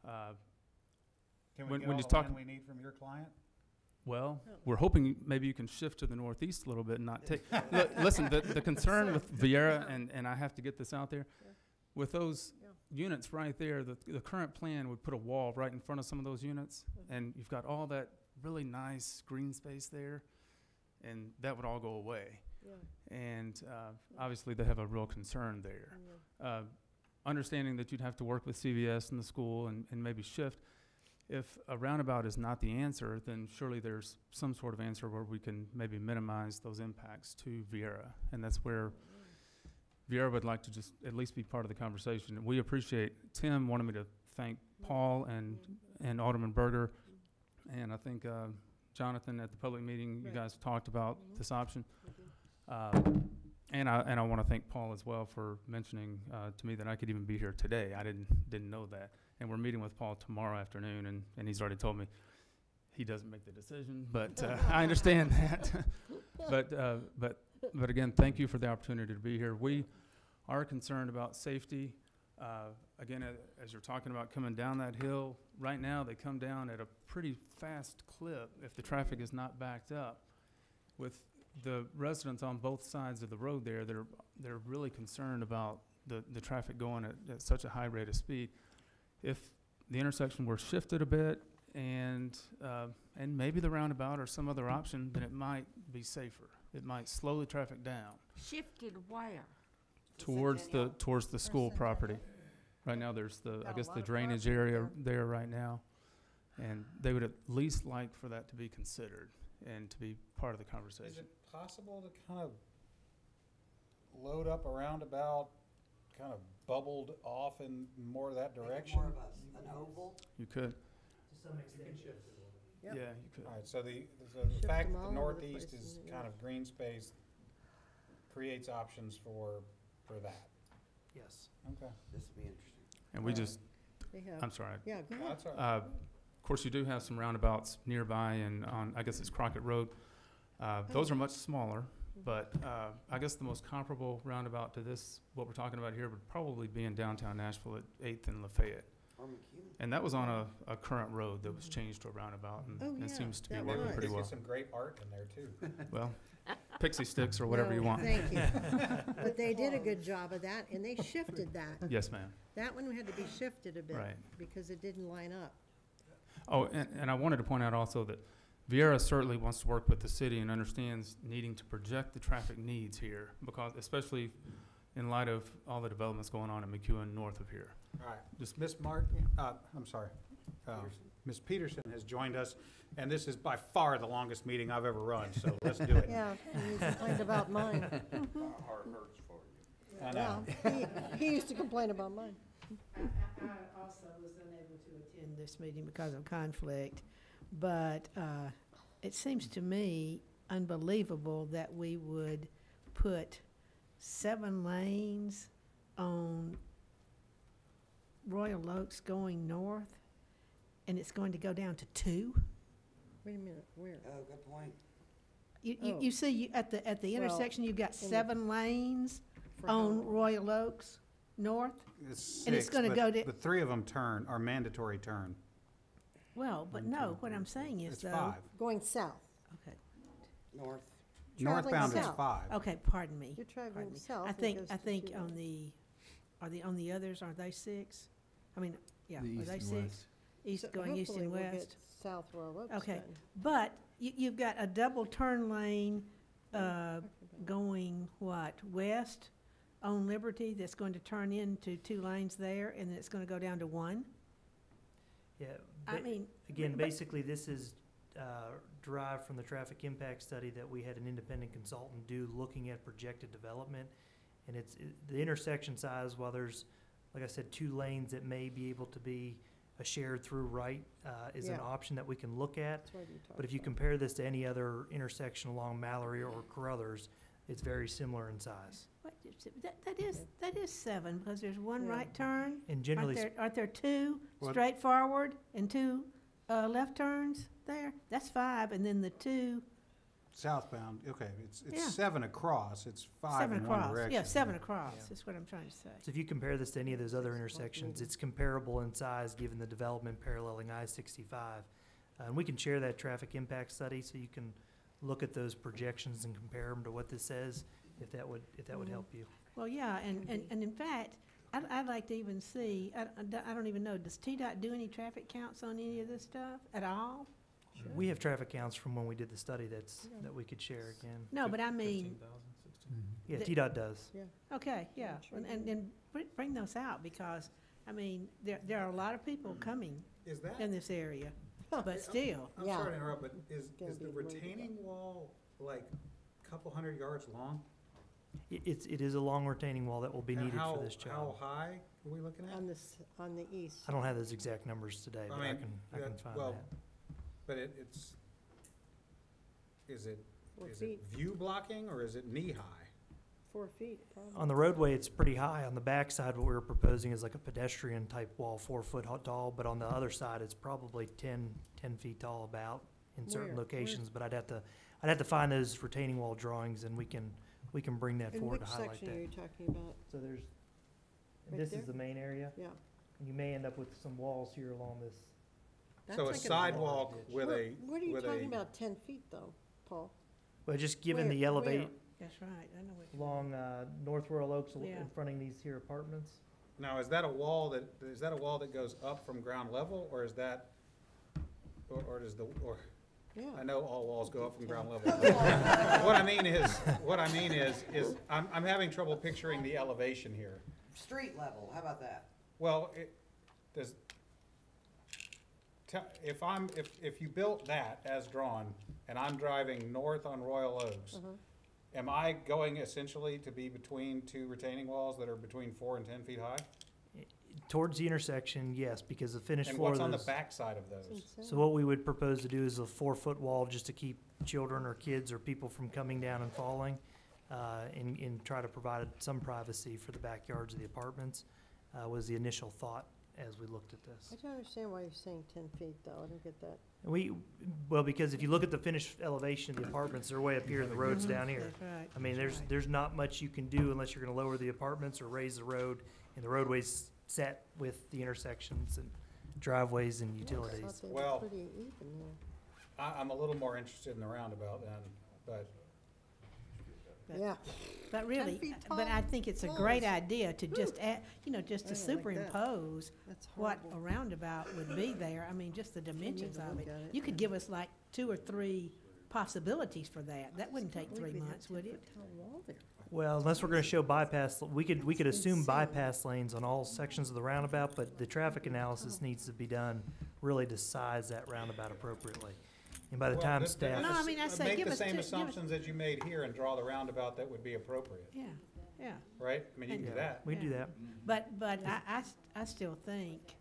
Can When we get you all the talk- land we need from your client? Well, we're hoping maybe you can shift to the northeast a little bit and not take. Look, listen, the concern with Viera, and I have to get this out there, with those units right there, the current plan would put a wall right in front of some of those units, and you've got all that really nice green space there, and that would all go away. And obviously, they have a real concern there. Understanding that you'd have to work with CVS and the school and maybe shift. If a roundabout is not the answer, then surely there's some sort of answer where we can maybe minimize those impacts to Viera. And that's where Viera would like to just at least be part of the conversation. And we appreciate, Tim wanted me to thank Paul and Alderman Berger, and I think Jonathan at the public meeting, you guys talked about this option. And I want to thank Paul as well for mentioning to me that I could even be here today. I didn't know that. And we're meeting with Paul tomorrow afternoon, and he's already told me he doesn't make the decision, but I understand that. But again, thank you for the opportunity to be here. We are concerned about safety. Again, as you're talking about coming down that hill, right now they come down at a pretty fast clip if the traffic is not backed up. With the residents on both sides of the road there, they're really concerned about the traffic going at such a high rate of speed. If the intersection were shifted a bit and maybe the roundabout or some other option, then it might be safer. It might slow the traffic down Shifted where? towards the school property. Right now, there's I guess the drainage area there right now, and they would at least like for that to be considered and to be part of the conversation. Is it possible to kind of load up a roundabout, kind of bubbled off in more of that direction? More of an oval. You could. To some extent. Yeah, you could. All right, so the Shift fact them that the all over the northeast places, is yeah. kind of green space creates options for that. Yes. Okay. This will be interesting. And we just, They have, I'm sorry. yeah, go ahead. That's all right. Of course, you do have some roundabouts nearby and on, I guess it's Crockett Road. Those are much smaller, but I guess the most comparable roundabout to this, what we're talking about here, would probably be in downtown Nashville at 8th and Lafayette. Or McEwen. And that was on a current road that was changed to a roundabout, and Oh, yeah, it seems to be that working was. pretty Let's well. get some great art in there, too. Well, pixie sticks or whatever you No, want. Thank you. But they did a good job of that, and they shifted that. Yes, ma'am. That one had to be shifted a bit. Right. Because it didn't line up. Oh, and I wanted to point out also that Viera certainly wants to work with the city and understands needing to project the traffic needs here, because especially in light of all the developments going on in McEwen north of here. All right, just Ms. Martin, I'm sorry. Ms. Peterson has joined us, and this is by far the longest meeting I've ever run, so let's do it. Yeah, and you complained about mine. My heart hurts for you. I know. Yeah, he used to complain about mine. I also was unable to attend this meeting because of conflict, but it seems to me unbelievable that we would put 7 lanes on Royal Oaks going north, and it's going to go down to 2. Wait a minute, where? Oh, good point. You see, at the Well, intersection, you've got in the- 7 lanes For on how- Royal Oaks north. It's And it's 6, gonna but go to- the 3 of them are mandatory turn. Well, but 1, no, 2, what 3, I'm saying is It's though. 5. Going south. Okay, North. Traveling Northbound is south. 5. okay, pardon me. You're Pardon traveling me. south. I and it think, goes I to think 2. on the others, are they 6? I mean, yeah, The are east they and 6? west. East, So going east hopefully and we'll get west? South Royal Oaks Okay. done. But you've got a double turn lane, going what, west on Liberty that's going to turn into 2 lanes there, and then it's gonna go down to 1? Yeah. I ba- mean. Again, but- basically, this is derived from the traffic impact study that we had an independent consultant do, looking at projected development. And the intersection size, while there's, like I said, 2 lanes that may be able to be a shared through right, is an Yeah. option that we can look at. That's what you talked But if you about. compare this to any other intersection along Mallory or Carruthers, it's very similar in size. What, that is 7, because there's 1 Yeah. right turn. And generally, Aren't there 2 What? straight forward and 2 left turns there? That's 5, and then the 2, Southbound, okay, Yeah. it's 7 across, it's 5 7 in one across. direction. Yeah, 7 across, Yeah. is what I'm trying to say. so if you compare this to any of those other intersections, it's comparable in size, given the development paralleling I-65. And we can share that traffic impact study, so you can look at those projections and compare them to what this says, if that would help you. Well, yeah, and in fact, I'd like to even see, I don't even know, does TDOT do any traffic counts on any of this stuff at all? We have traffic counts from when we did the study that we could share again. No, but I mean, Yeah, The- TDOT does. okay, yeah, and bring those out, because, I mean, there are a lot of people coming Is that, in this area, but still. I'm Yeah. sorry to interrupt, but is Gonna the be way to go. retaining wall like a couple hundred yards long? It is a long retaining wall that will be And needed how- for this How job. high are we looking at? On the east. I don't have those exact numbers today, but I mean, can find well, that. But is it 4 feet, view blocking or is it knee high? 4 feet, probably. On the roadway, it's pretty high. On the backside, what we were proposing is like a pedestrian type wall, 4 foot tall, but on the other side, it's probably 10 feet tall about in certain Where? locations, but I'd have to find those retaining wall drawings, and we can bring that In forward which to highlight section are that. you talking about? So Right this there? is the main area, Yeah. and you may end up with some walls here along this. That's So a like sidewalk with a, What are you with talking a, about 10 feet, though, Paul? But just given Where? the elevate Where? That's right, I know what you along North Royal Oaks, Yeah. in fronting these here apartments. now, is that a wall that goes up from ground level, or is that, or does the, or, Yeah. I know all walls go up from ground level. What I mean is, I'm having trouble picturing the elevation here. Street level, how about that? Well, if you built that as drawn, and I'm driving north on Royal Oaks, am I going essentially to be between 2 retaining walls that are between 4 and 10 feet high? Towards the intersection, yes, because the finished And floor of what's on the those. back side of those? So what we would propose to do is a 4 foot wall, just to keep children or kids or people from coming down and falling, and try to provide some privacy for the backyards of the apartments, was the initial thought as we looked at I this. don't understand why you're saying 10 feet, though. I don't get that. Well, because if you look at the finished elevation of the apartments, they're way up here and the road's down here. That's right. I mean, that's right. there's not much you can do unless you're gonna lower the apartments or raise the road, and the roadway's set with the intersections and driveways and I utilities. thought they were Well- pretty even there. I'm a little more interested in the roundabout then, but But- Yeah. But really, feet but I tall think it's a great walls. idea to just add, just to I don't like that. superimpose That's what horrible. a roundabout would be there. I mean, just the dimensions to of look it. at it, You could yeah. give us like 2 or 3 possibilities for that. That wouldn't take We'd 3 be that months, would 10 it? foot tall wall there. Well, unless we're gonna show bypass, we could assume insane. bypass lanes on all sections of the roundabout, but the traffic analysis needs to be done really to size that roundabout appropriately. And by the Well, time th- th- staff, No, I mean, I say make give the us same two- give us- assumptions that you made here and draw the roundabout that would be appropriate, Yeah, yeah. right? I mean, you can do yeah, that. we do that. But I still think,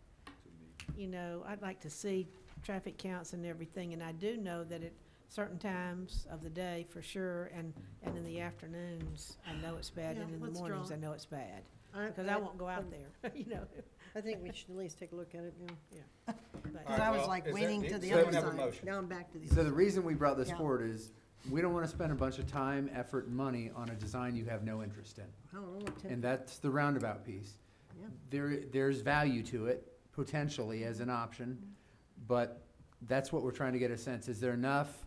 I'd like to see traffic counts and everything, and I do know that at certain times of the day, for sure, and in the afternoons, I know it's bad, Yeah, and in the let's mornings, draw. I know it's bad, because I won't go out there, I think we should at least take a look at it, But- All Because right, I was well, like is there- waiting to so the we other have a side. motion. Now I'm back to the So other the side. reason we brought this Yeah. forward is, we don't wanna spend a bunch of time, effort, and money on a design you have no interest in. I don't know what 10 And that's the roundabout piece. Yeah. There's value to it, potentially, as an option, but that's what we're trying to get a sense. Is there enough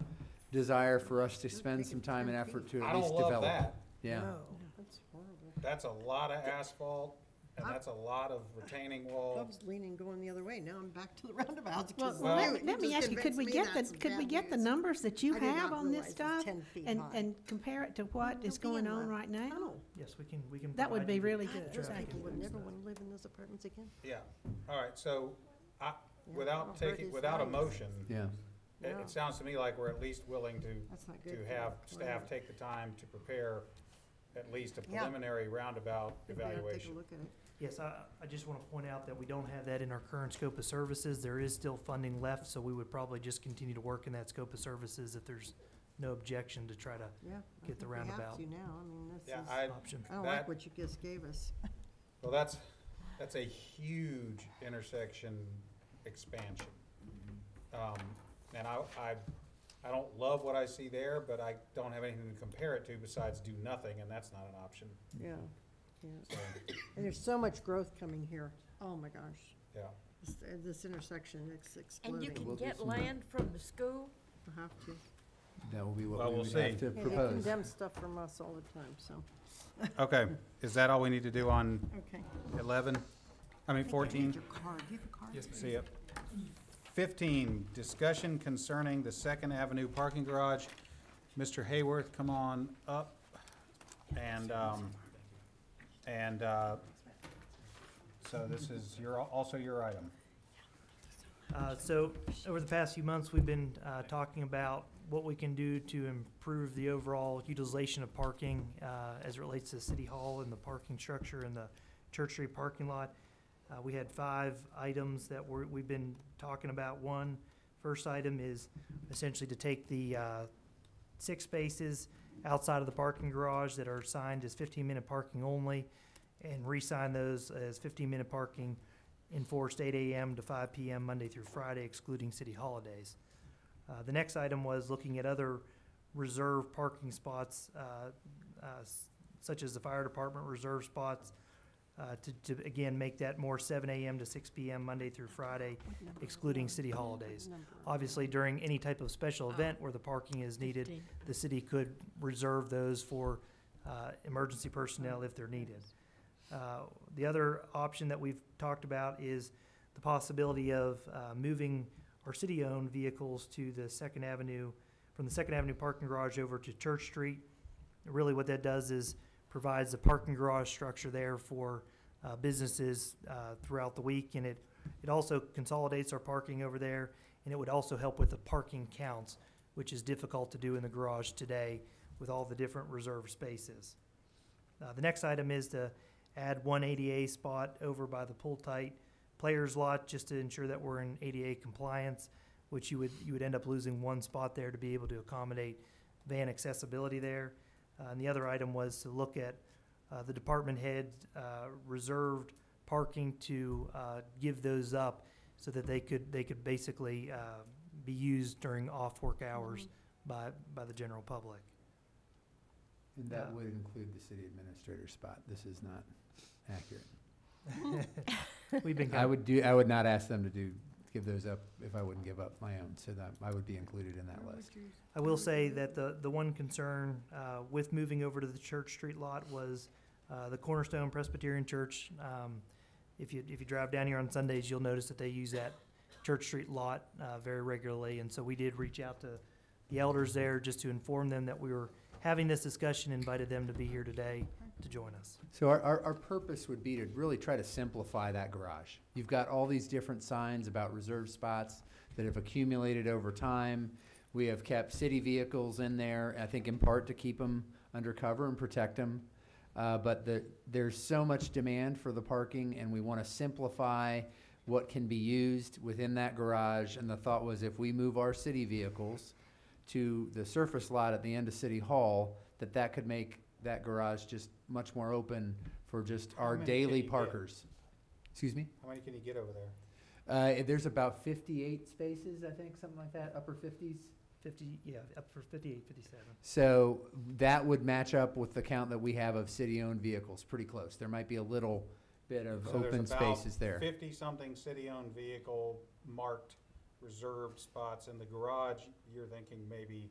desire for us to spend some time and effort to I at don't least love develop? that. Yeah. No. That's horrible. That's a lot of asphalt and that's a lot of retaining wall. I was leaning going the other way. Now I'm back to the roundabouts. 'cause Well, you Let me just ask you, could convinced we me get that's the, could bad we get the news. numbers that you I did have not on this realize it's stuff 10 feet and, high. and compare it to what They'll is be going in on my right now? tunnel. Yes, we can. That would provide be you the really I good. just Thank think you. would never want to live in those apartments again. Yeah, all right, so I, Yeah, without I've heard taking, his without a values. motion, Yeah. it, No. it sounds to me like we're at least willing That's not to good for have the staff planet. take the time to prepare at least a Yeah. preliminary roundabout Maybe I'll take a evaluation. look at it. Yes, I just want to point out that we don't have that in our current scope of services. There is still funding left, so we would probably just continue to work in that scope of services if there's no objection to try to Yeah. I Get the think we have roundabout. to now. I mean, this Yeah, is, I, option. I don't that- like what you just gave us. well, that's a huge intersection expansion. And I don't love what I see there, but I don't have anything to compare it to besides do nothing, and that's not an option, Yeah, yeah. so, And there's so much growth coming here. Oh, my gosh. yeah. This intersection, it's And exploding. you can We'll do get some- land from the school? We'll have to. That will be Well, what we we'll would have see. to Yeah, they propose. condemn stuff from us all the time, so, Okay, is that all we need to do on okay. 11? I mean, 14? Your card, do you have a card? Yes, See it. 15, discussion concerning the Second Avenue parking garage. Mr. Hayworth, come on up. And so this is also your item. So over the past few months, we've been talking about what we can do to improve the overall utilization of parking as it relates to City Hall and the parking structure in the Church Street parking lot. We had 5 items that we've been talking about. First item is essentially to take the 6 spaces outside of the parking garage that are signed as 15-minute parking only and re-sign those as 15-minute parking enforced 8 a.m. to 5 p.m. Monday through Friday, excluding city holidays. The next item was looking at other reserve parking spots, such as the fire department reserve spots, to again make that more 7 a.m. to 6 p.m. Monday through Friday, excluding city holidays. Obviously, during any type of special event where the parking is needed, 15. the city could reserve those for emergency personnel if they're needed. The other option that we've talked about is the possibility of moving our city-owned vehicles to the Second Avenue, from the Second Avenue parking garage over to Church Street. Really what that does is provides a parking garage structure there for businesses throughout the week, and it also consolidates our parking over there, and it would also help with the parking counts, which is difficult to do in the garage today with all the different reserved spaces. The next item is to add one ADA spot over by the pull-tight players lot, just to ensure that we're in ADA compliance, which you would end up losing 1 spot there to be able to accommodate van accessibility there. And the other item was to look at the department head reserved parking to give those up so that they could basically be used during off-work hours by the general public. And that would include the city administrator spot. This is not accurate. We've been I would not ask them to give those up if I wouldn't give up my own, so that I would be included in that list. I will say that the one concern with moving over to the Church Street lot was the Cornerstone Presbyterian Church. If you drive down here on Sundays, you'll notice that they use that Church Street lot very regularly. And so we did reach out to the elders there just to inform them that we were having this discussion, invited them to be here today to join us. So our purpose would be to really try to simplify that garage. You've got all these different signs about reserved spots that have accumulated over time. We have kept city vehicles in there, I think in part to keep them undercover and protect them. But there's so much demand for the parking, and we want to simplify what can be used within that garage. And the thought was, if we move our city vehicles to the surface lot at the end of City Hall, that could make that garage just much more open for just our many daily can you get? parkers. Excuse me? How many can you get over there? There's about 58 spaces, I think, something like that, upper 50s. 50, yeah, up for 58, 57. So that would match up with the count that we have of city-owned vehicles, pretty close. There might be a little bit of So there's open about spaces there. 50-something city-owned vehicle marked reserved spots in the garage. You're thinking maybe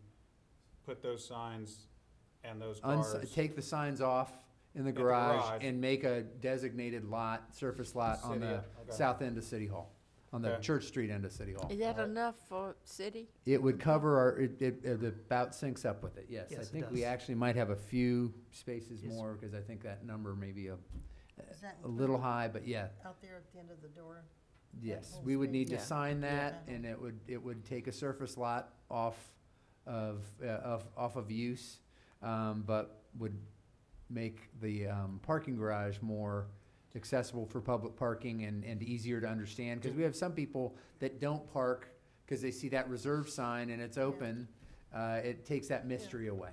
put those signs and those cars. Take the signs off in the At the garage garage. and make a designated lot, surface lot on City, the okay. south end of City Hall, on the Okay. Church Street end of City Hall. Is that Alright. enough for city? It would cover our, it about syncs up with it, yes. I Yes, it think we does. actually might have a few spaces Yes, more, because I think that number may be Is that a little included high, but yeah, out there at the end of the door? yes. whole We would space? need to Yeah. sign that, Yeah. and it would take a surface lot off of use, but would make the parking garage more accessible for public parking and easier to understand. Because we have some people that don't park because they see that reserve sign and it's open. It takes that mystery away.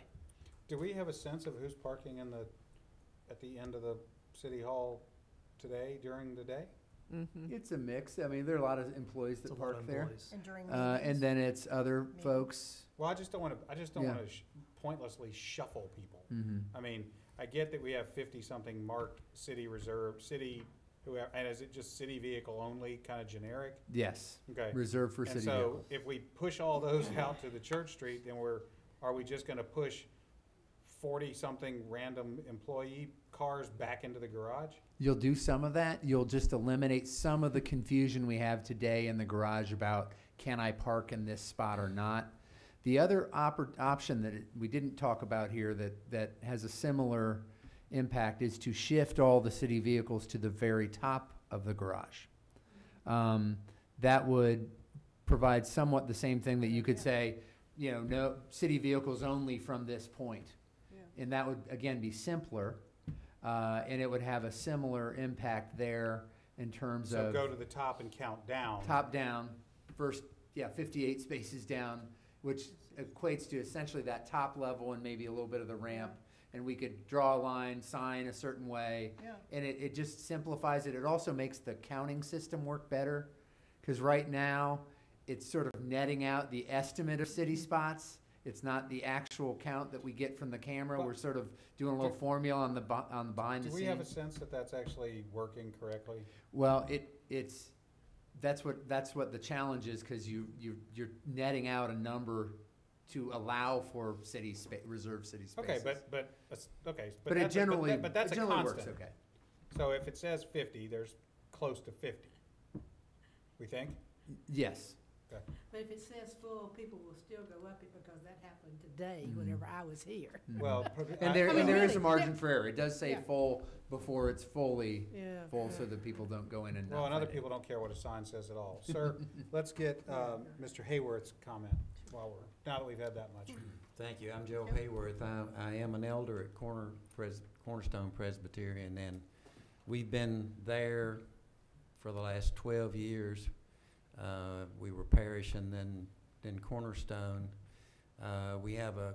Do we have a sense of who's parking at the end of the city hall today, during the day? Mm-hmm. It's a mix. I mean, there are a lot of employees It's that a lot of park there. employees. And during And meetings? then it's other Meetings. folks. Well, I just don't wanna Yeah. pointlessly shuffle people. Mhm. I mean, I get that we have 50-something marked city reserve, city, and is it just city vehicle only, kind of generic? Yes, Okay. reserved for And city so vehicles. if we push all those out to the Church Street, then are we just gonna push 40-something random employee cars back into the garage? You'll do some of that. You'll just eliminate some of the confusion we have today in the garage about can I park in this spot or not. The other option that we didn't talk about here that has a similar impact is to shift all the city vehicles to the very top of the garage. That would provide somewhat the same thing that you could say, no city vehicles only from this point. And that would, again, be simpler, and it would have a similar impact there in terms So of go to the top and count down. top down, first, 58 spaces down, which equates to essentially that top level and maybe a little bit of the ramp. And we could draw a line, sign a certain way, Yeah. and it just simplifies it. It also makes the counting system work better, because right now, it's sort of netting out the estimate of city spots. It's not the actual count that we get from the camera. But- We're sort of doing a little formula on the behind the Do scenes. we have a sense that that's actually working correctly? Well, that's what the challenge is, because you're netting out a number to allow for reserved city spaces. Okay, okay. But it that's generally, but that's it a generally works constant. okay. So if it says 50, there's close to 50. We think? Yes. Okay. But if it says full, people will still go up it because that happened today, Mhm. whenever I was here. Well, And there is really, a margin yeah. for error. It does say Yeah. full before it's fully Yeah. full, so that people don't go in and not well, and other find it. people don't care what a sign says at all. Sir, let's get Mr. Hayworth's comment now that we've had that much. Thank you. I'm Joe Hayworth. I am an elder at Cornerstone Presbyterian, and we've been there for the last 12 years. We were parish and then Cornerstone. We have a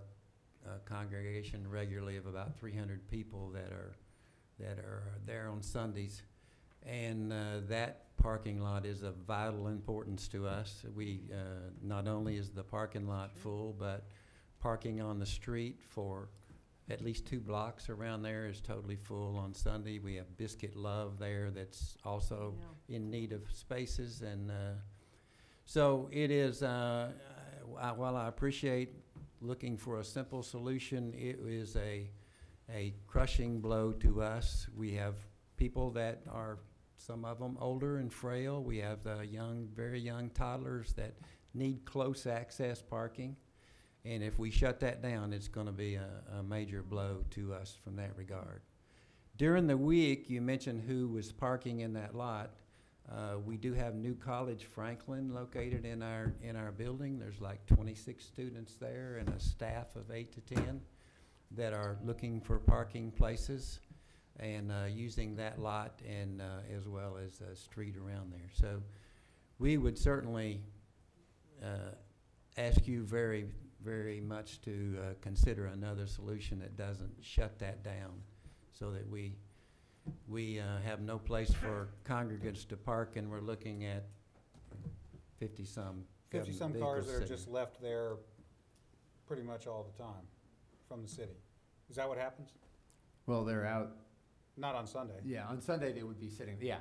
congregation regularly of about 300 people that are there on Sundays, and that parking lot is of vital importance to us. We not only is the parking lot full, but parking on the street for at least 2 blocks around there is totally full on Sunday. We have Biscuit Love there that's also in need of spaces, and so it is, while I appreciate looking for a simple solution, it is a crushing blow to us. We have people that are, some of them older and frail. We have very young toddlers that need close access parking. And if we shut that down, it's going to be a major blow to us from that regard. During the week, you mentioned who was parking in that lot. We do have New College Franklin located in our building. There's like 26 students there and a staff of 8 to 10 that are looking for parking places and using that lot, and as well as a street around there. So we would certainly ask you very, very much to consider another solution that doesn't shut that down, so that we have no place for congregants to park, and we're looking at 50-some cars that are just left there pretty much all the time from the city. Is that what happens? Well, they're out. Not on Sunday. Yeah, on Sunday they would be sitting, yeah.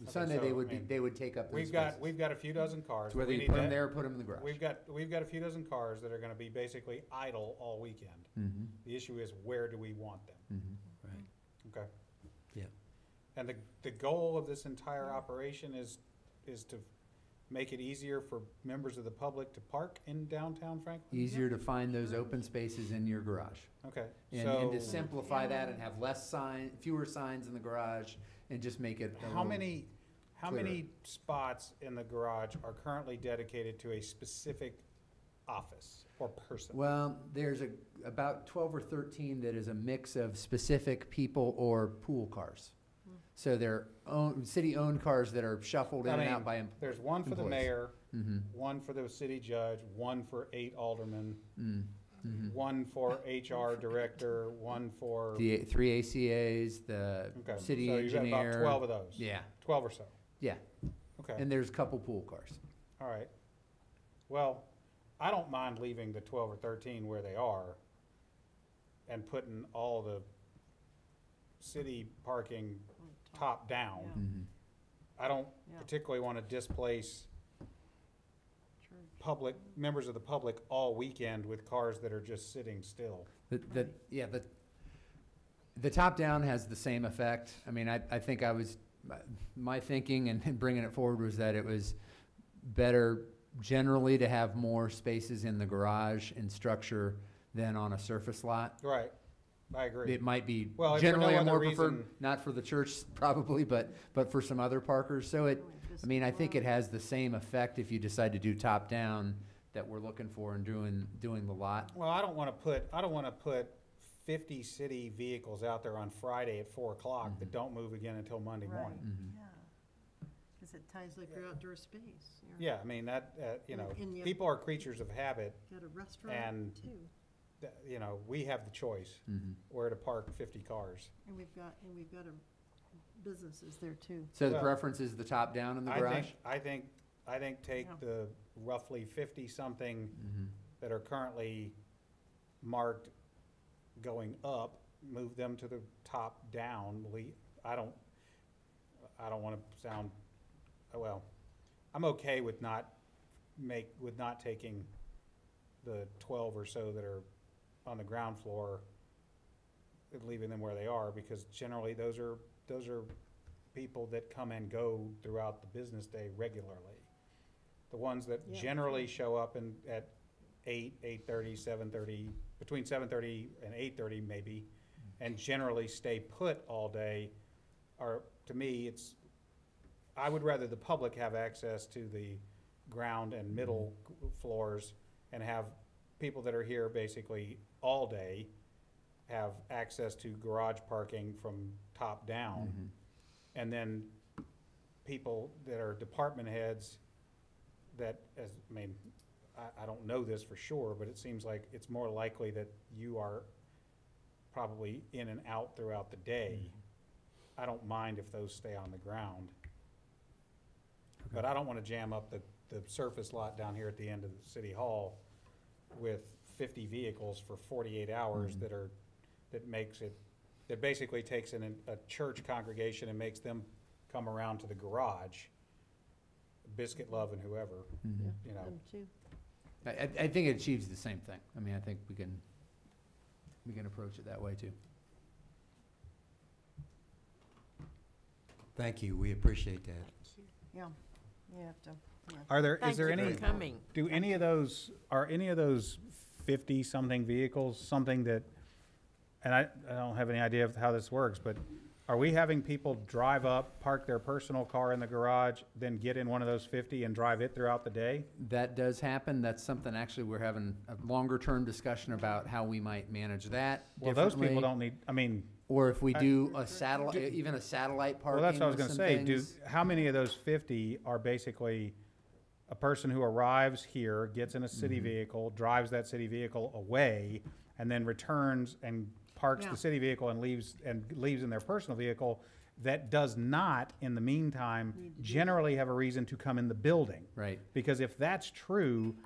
Okay, Sunday so, they would take up those spaces. We've got a few dozen cars. So whether We you need put them to- there or put them in the garage. We've got a few dozen cars that are gonna be basically idle all weekend. Mm-hmm. The issue is, where do we want them? Mm-hmm. Right. Okay. Yeah. And the goal of this entire operation is to make it easier for members of the public to park in downtown Franklin? Easier to find those open spaces in your garage. Okay, And to so simplify that and have fewer signs in the garage and just make it a how little many clearer. spots in the garage are currently dedicated to a specific office or person? Well, there's about 12 or 13 that is a mix of specific people or pool cars. So they're city-owned cars that are shuffled in I and mean, out by there's one for the employees. mayor, Mhm. one for the city judge, one for 8 aldermen, Mhm. one for HR director, one for, The 3 ACAs, the okay, city so you've got engineer. about 12 of those? Yeah, 12 or so, yeah. okay. And there's a couple pool cars. All right. Well, I don't mind leaving the 12 or 13 where they are and putting all the city parking top down. Mhm. I don't Yeah. particularly want to displace members of the public all weekend with cars that are just sitting still. The top down has the same effect. I mean, I think my thinking and bringing it forward was that it was better generally to have more spaces in the garage and structure than on a surface lot. Right, I agree. It might be Well, if for generally no a more other preferred, reason- not for the church probably, but for some other parkers. So I mean, I think it has the same effect if you decide to do top down that we're looking for and doing the lot. Well, I don't want to put 50 city vehicles out there on Friday at 4 o'clock that don't move again until Monday Right. morning. Mhm. Yeah. Because at times like your outdoor space. Yeah, I mean, that, you know, And you- people are creatures of habit. Got a restaurant And- too. You know, we have the choice Mhm. where to park 50 cars. And we've got a businesses there too. So the Well, preference is the top down in the garage? I think take Yeah. the roughly 50-something Mhm. that are currently marked going up, move them to the top down. I don't want to sound, well, I'm okay with not taking the 12 or so that are on the ground floor and leaving them where they are, because generally those are people that come and go throughout the business day regularly. The ones that Yeah. generally show up at 8:30, 7:30, between 7:30 and 8:30 maybe, and generally stay put all day are, to me, I would rather the public have access to the ground and middle floors and have people that are here basically all day have access to garage parking from top down. Mhm. And then people that are department heads that, I don't know this for sure, but it seems like it's more likely that you are probably in and out throughout the day. I don't mind if those stay on the ground. But I don't want to jam up the surface lot down here at the end of the city hall with 50 vehicles for 48 hours Mhm. that basically takes in a church congregation and makes them come around to the garage, Biscuit Love and whoever, Mhm. you know. Them too. I think it achieves the same thing. I mean, I think we can approach it that way too. Thank you, we appreciate that. Yeah, you have to, yeah. Is there Thank you any, for coming. are any of those 50-something vehicles something that, and I don't have any idea of how this works, but are we having people drive up, park their personal car in the garage, then get in one of those 50 and drive it throughout the day? That does happen. That's something actually we're having a longer-term discussion about how we might manage that Well, those people differently. don't need, Or if we I- do a satellite, even a satellite parking well, that's what I was with gonna some say. things. How many of those 50 are basically a person who arrives here, gets in a city Mhm. vehicle, drives that city vehicle away, and then returns and parks Yeah. the city vehicle and leaves in their personal vehicle, that does not, in the meantime, Need to do generally have a reason to come in the building? Right, Because if that's true,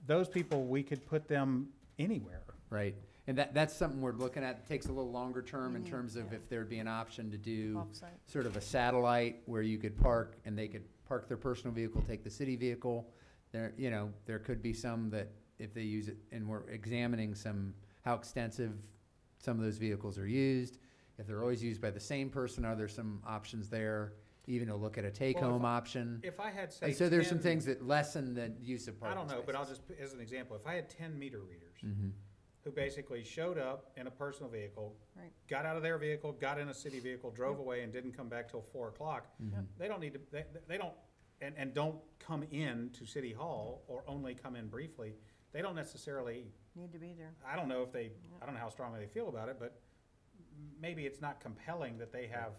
those people, we could put them anywhere. right. And that's something we're looking at. It takes a little longer term in Mhm. terms of if there'd be an option to do Offsite. sort of a satellite where you could park and they could park their personal vehicle, take the city vehicle. There could be some that if they use it, and we're examining how extensive some of those vehicles are used. if they're always used by the same person, are there some options there? Even to look at a take-home option? If I had, say, And so there's some 10 things that lessen the use of I parking don't know, but I'll spaces. just, as an example, if I had 10 meter readers Mhm. who basically showed up in a personal vehicle, Right. got out of their vehicle, got in a city vehicle, drove away, and didn't come back till 4 o'clock, Mhm. they don't need to, they don't, and don't come in to City Hall or only come in briefly, they don't necessarily, Need to be there. I don't know if they, I don't know how strongly they feel about it, but maybe it's not compelling that they have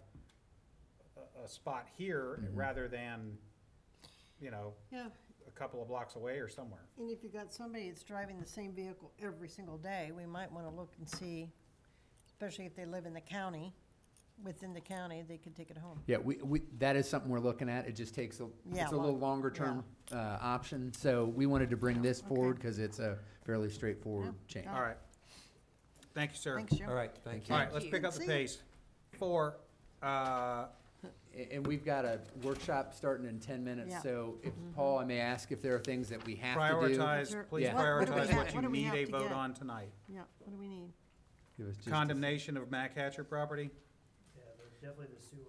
a spot here Mhm. rather than, Yeah, a couple of blocks away or somewhere. and if you've got somebody that's driving the same vehicle every single day, we might want to look and see, especially if they live in the county, within the county, they could take it home. Yeah, that is something we're looking at. It just takes Yeah, it's a little longer term, option. So we wanted to bring this forward because it's a fairly straightforward change. All right. Thank you, sir. Thanks, Joe. All right, thank you. All right, let's pick up the See? pace. For, And we've got a workshop starting in 10 minutes, Yeah. so if, Paul, I may ask if there are things that we have to do? prioritize, please Yeah. What do we prioritize have- what you what do we need have a to vote get? on tonight. Yeah, what do we need? Give us just a- Condemnation of Mac Hatcher property. Yeah, there's definitely the sewer.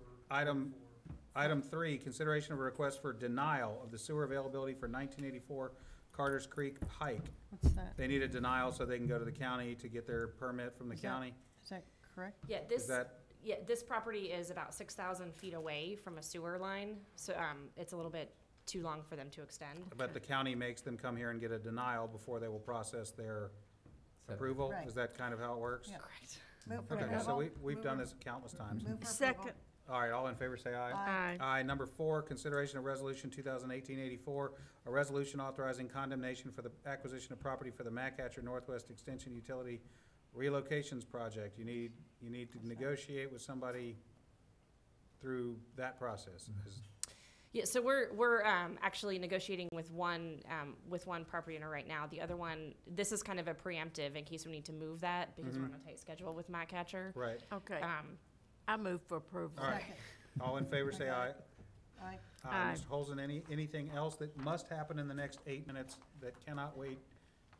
Item 3, consideration of a request for denial of the sewer availability for 1984 Carter's Creek Pike. What's that? They need a denial so they can go to the county to get their permit from the Is that- county. Is that correct? Yeah, Is that, this property is about 6,000 feet away from a sewer line, so, it's a little bit too long for them to extend. but the county makes them come here and get a denial before they will process their approval? Right. Is that kind of how it works? Yeah. Correct. Move for Okay, approval. so we've Move done for- this countless times. Move for Second. approval. All right, all in favor, say aye. Aye. Aye. Number 4, consideration of resolution 2018-84, a resolution authorizing condemnation for the acquisition of property for the Mac Hatcher Northwest Extension Utility Relocations Project. You need to negotiate with somebody through that process. Yeah, so we're actually negotiating with one property owner right now. The other one, this is kind of a preemptive in case we need to move that because we're on a tight schedule with Mac Hatcher. Right. Okay, I move for approval. All right. All in favor, say aye. Aye. Aye. Mr. Holzen, anything else that must happen in the next 8 minutes that cannot wait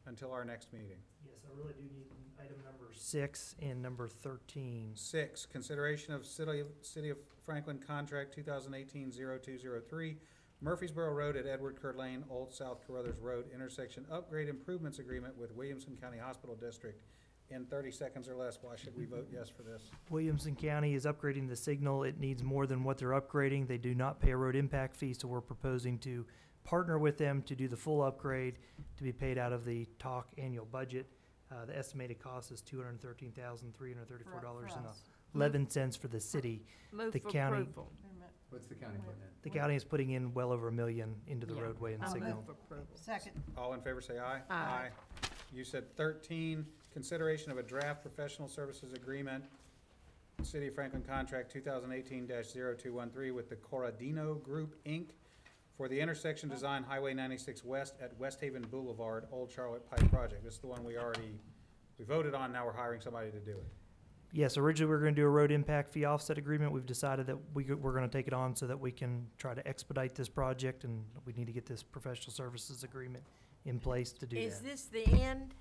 until our next meeting? Yes, I really do need item number 6 and number 13. 6, consideration of City of Franklin Contract 2018-0203, Murfreesboro Road at Edward Kerr Lane, Old South Carruthers Road, intersection upgrade improvements agreement with Williamson County Hospital District. In 30 seconds or less, why should we vote yes for this? Williamson County is upgrading the signal. It needs more than what they're upgrading. They do not pay a road impact fee, so we're proposing to partner with them to do the full upgrade to be paid out of the TALK annual budget. The estimated cost is $213,334.11 for the city. Move The for county- approval. Wait a minute. What's the county putting in? The county is putting in well over $1 million into the Yeah. roadway and I signal. move for approval. Second. All in favor, say aye. Aye. You said 13, consideration of a draft professional services agreement, City of Franklin Contract 2018-0213 with the Corradino Group, Inc. for the intersection design Highway 96 West at West Haven Boulevard, Old Charlotte Pike Project. This is the one we voted on, now we're hiring somebody to do it. Yes, originally we were going to do a road impact fee offset agreement. We've decided that we're going to take it on so that we can try to expedite this project, and we need to get this professional services agreement in place to do Is that. this the end?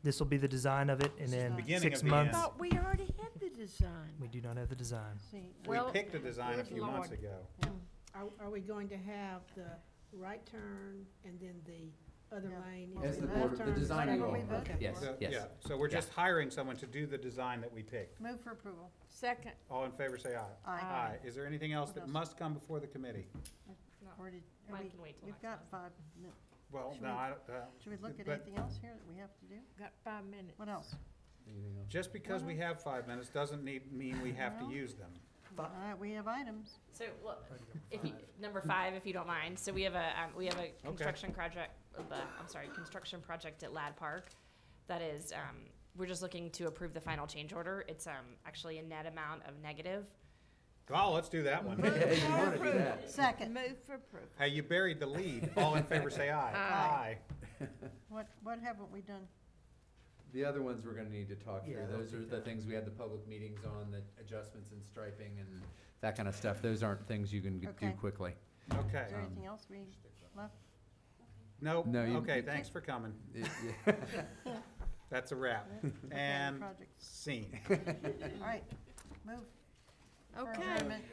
This will be the design of it, and then beginning 6 of the months. I thought we already had the design. We do not have the design. See, We Well, picked a design a good few months Lord. ago. Are we going to have the right turn and then the other Yeah. lane? As is the the board- left the turn? design Is that you what all we voted voted Yes, for? So, yes. yeah, so we're just hiring someone to do the design that we picked. move for approval. Second. All in favor, say aye. Aye. Is there anything else What that else? must come before the committee? No, Or did, are mine we, can wait till we've next got month. 5 minutes. Well, Should no, we- I don't, Should we look at but- anything else here that we have to do? Got 5 minutes. What else? Anything else? just because we have 5 minutes doesn't mean we have to Well- use them. All right, we have items. So, look, number 5, if you don't mind. So we have a construction project, construction project at Lad Park that is, we're just looking to approve the final change order. It's, actually a net amount of negative. Oh, let's do that one. You wanna do that. Second. Move for approval. Hey, you buried the lead. All in favor, say aye. Aye. What haven't we done? The other ones we're gonna need to talk through. Yeah, Those are the things we had the public meetings on, the adjustments and striping and that kind of stuff. Those aren't things you can do Okay. quickly. Okay. Is there anything else we left? Nope. No, you- Okay, thanks for coming. That's a wrap. And project. scene. All right, move. for Okay. adjournment.